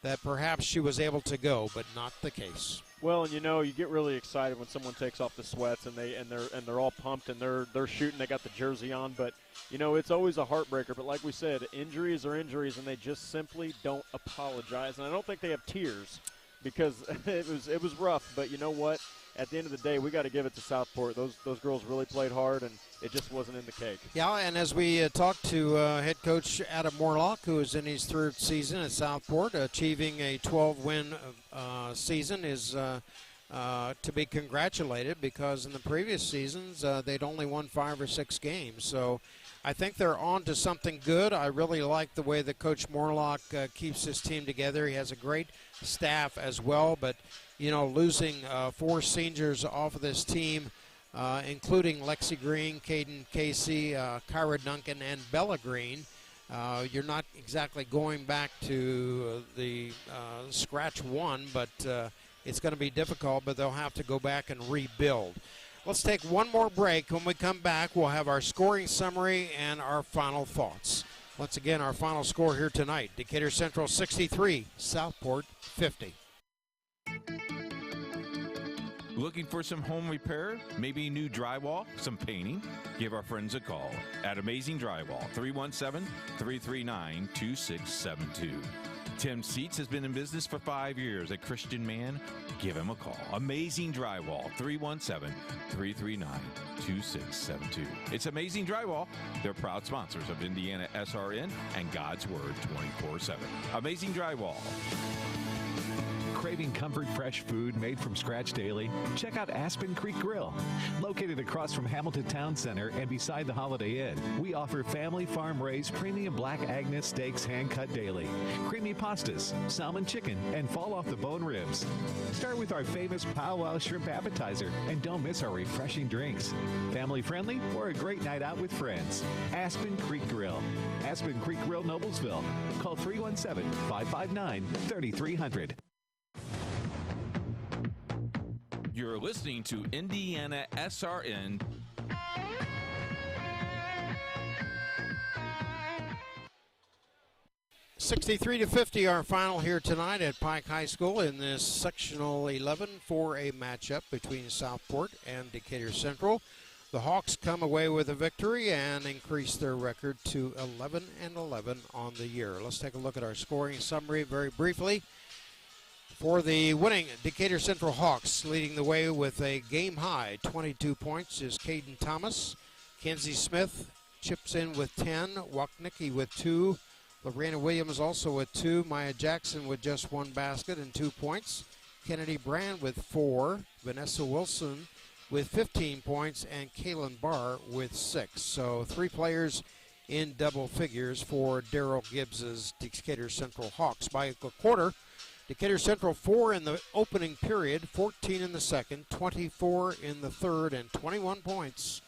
that perhaps she was able to go, but not the case. Well, and you get really excited when someone takes off the sweats and they're all pumped and they're shooting. They got the jersey on, but it's always a heartbreaker. But like we said, injuries are injuries, and they just simply don't apologize. And I don't think they have tears, because it was rough. But you know what? At the end of the day, we got to give it to Southport. Those girls really played hard, and it just wasn't in the cake. Yeah, and as we talked to head coach Adam Morlock, who is in his 3rd season at Southport, achieving a 12-win season is to be congratulated, because in the previous seasons they'd only won 5 or 6 games. So I think they're on to something good. I really like the way that Coach Morlock keeps his team together. He has a great staff as well, but, you know, losing 4 seniors off of this team, including Lexi Green, Caden Casey, Kyra Duncan, and Bella Green, you're not exactly going back to the scratch one, but it's going to be difficult, but they'll have to go back and rebuild. Let's take one more break. When we come back, we'll have our scoring summary and our final thoughts. Once again, our final score here tonight, Decatur Central 63, Southport 50. Looking for some home repair? Maybe new drywall, some painting? Give our friends a call at Amazing Drywall, 317-339-2672. Tim Seats has been in business for 5 years. A Christian man? Give him a call. Amazing Drywall, 317-339-2672. It's Amazing Drywall. They're proud sponsors of Indiana SRN and God's Word 24/7. Amazing Drywall. Craving comfort fresh food made from scratch daily? Check out Aspen Creek Grill. Located across from Hamilton Town Center and beside the Holiday Inn, we offer family farm-raised premium black Agnes steaks hand-cut daily, creamy pastas, salmon chicken, and fall-off-the-bone ribs. Start with our famous powwow shrimp appetizer, and don't miss our refreshing drinks. Family-friendly or a great night out with friends. Aspen Creek Grill. Aspen Creek Grill, Noblesville. Call 317-559-3300. You're listening to Indiana SRN. (63-50) our final here tonight at Pike High School in this Sectional 11 4A matchup between Southport and Decatur Central. The Hawks come away with a victory and increase their record to 11-11 on the year. Let's take a look at our scoring summary very briefly. For the winning Decatur Central Hawks, leading the way with a game-high 22 points is Caden Thomas. Kenzie Smith chips in with 10. Wapnicki with 2. Lorena Williams also with 2. Maya Jackson with just 1 basket and 2 points. Kennedy Brand with 4. Vanessa Wilson with 15 points. And Kaylin Barr with 6. So 3 players in double figures for Darrell Gibbs's Decatur Central Hawks. By a quarter, Decatur Central 4 in the opening period, 14 in the second, 24 in the third, and 21 points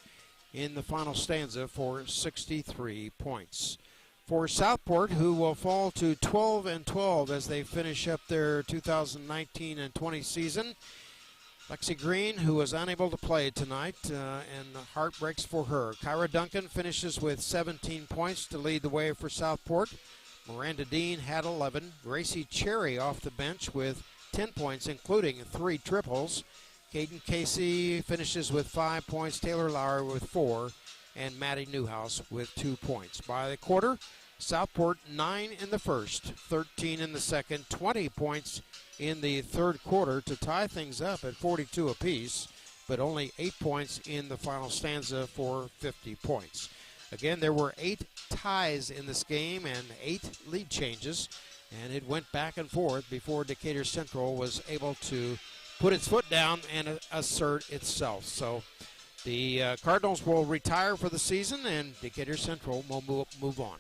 in the final stanza for 63 points. For Southport, who will fall to 12-12 as they finish up their 2019 and 20 season, Lexi Green, who was unable to play tonight, and heart breaks for her. Kyra Duncan finishes with 17 points to lead the way for Southport. Miranda Dean had 11. Gracie Cherry off the bench with 10 points, including 3 triples. Caden Casey finishes with 5 points. Taylor Lauer with 4. And Maddie Newhouse with 2 points. By the quarter, Southport 9 in the first, 13 in the second, 20 points in the third quarter to tie things up at 42 apiece, but only 8 points in the final stanza for 50 points. Again, there were 8 ties in this game and 8 lead changes, and it went back and forth before Decatur Central was able to put its foot down and assert itself. So the Cardinals will retire for the season, and Decatur Central will move on.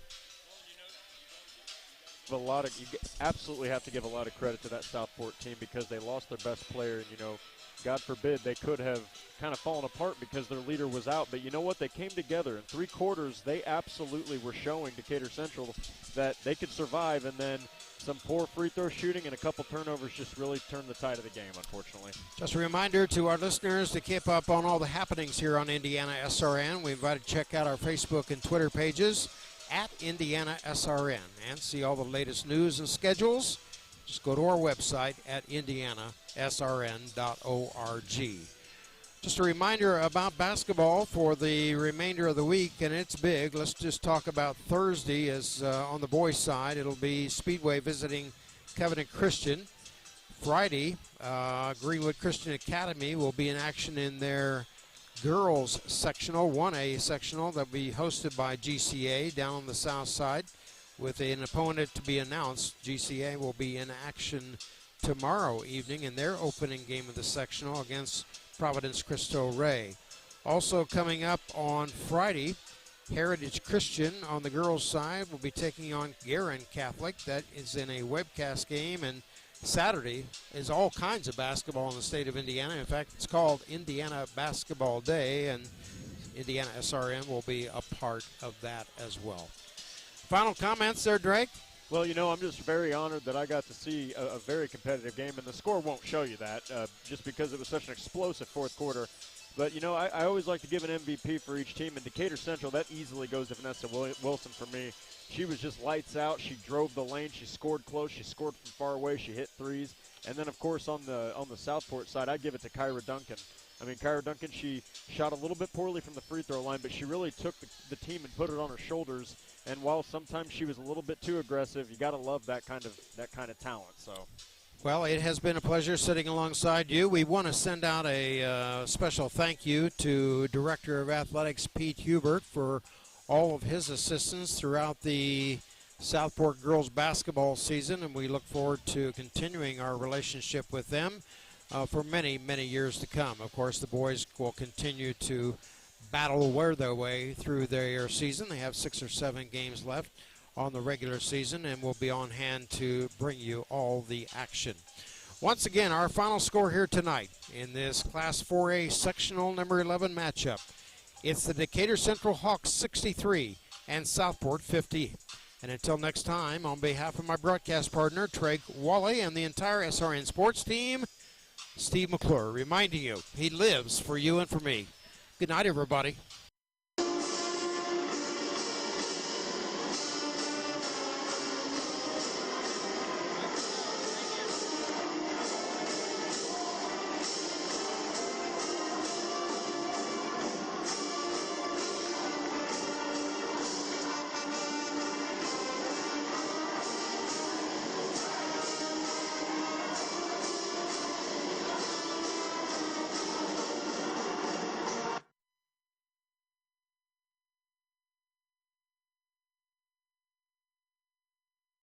You absolutely have to give a lot of credit to that Southport team because they lost their best player, and, God forbid, they could have kind of fallen apart because their leader was out. But you know what? They came together. In 3 quarters, they absolutely were showing Decatur Central that they could survive, and then some poor free throw shooting and a couple turnovers just really turned the tide of the game, unfortunately. Just a reminder to our listeners to keep up on all the happenings here on Indiana SRN. We invite you to check out our Facebook and Twitter pages at Indiana SRN and see all the latest news and schedules. Just go to our website at indianasrn.org. Just a reminder about basketball for the remainder of the week, and it's big. Let's just talk about Thursday. As on the boys' side, it'll be Speedway visiting Covenant Christian. Friday, Greenwood Christian Academy will be in action in their girls sectional, 1A sectional, that will be hosted by GCA down on the south side. With an opponent to be announced, GCA will be in action tomorrow evening in their opening game of the sectional against Providence Cristo Rey. Also coming up on Friday, Heritage Christian on the girls' side will be taking on Guerin Catholic. That is in a webcast game, and Saturday is all kinds of basketball in the state of Indiana. In fact, it's called Indiana Basketball Day, and Indiana SRN will be a part of that as well. Final comments there, Drake? Well, I'm just very honored that I got to see a very competitive game, and the score won't show you that just because it was such an explosive fourth quarter. But, I always like to give an MVP for each team. In Decatur Central, that easily goes to Vanessa Wilson for me. She was just lights out. She drove the lane. She scored close. She scored from far away. She hit threes. And then, of course, on the Southport side, I'd give it to Kyra Duncan. Kyra Duncan, she shot a little bit poorly from the free throw line, but she really took the team and put it on her shoulders. And while sometimes she was a little bit too aggressive, you got to love that kind of talent. So. Well, it has been a pleasure sitting alongside you. We want to send out a special thank you to Director of Athletics Pete Hubert for all of his assistance throughout the Southport girls basketball season, and we look forward to continuing our relationship with them for many, many years to come. Of course, the boys will continue to battle their way through their season. They have 6 or 7 games left on the regular season, and will be on hand to bring you all the action. Once again, our final score here tonight in this Class 4A sectional number 11 matchup. It's the Decatur Central Hawks 63 and Southport 50. And until next time, on behalf of my broadcast partner, Trey Wally, and the entire SRN Sports team, Steve McClure, reminding you, he lives for you and for me. Good night, everybody.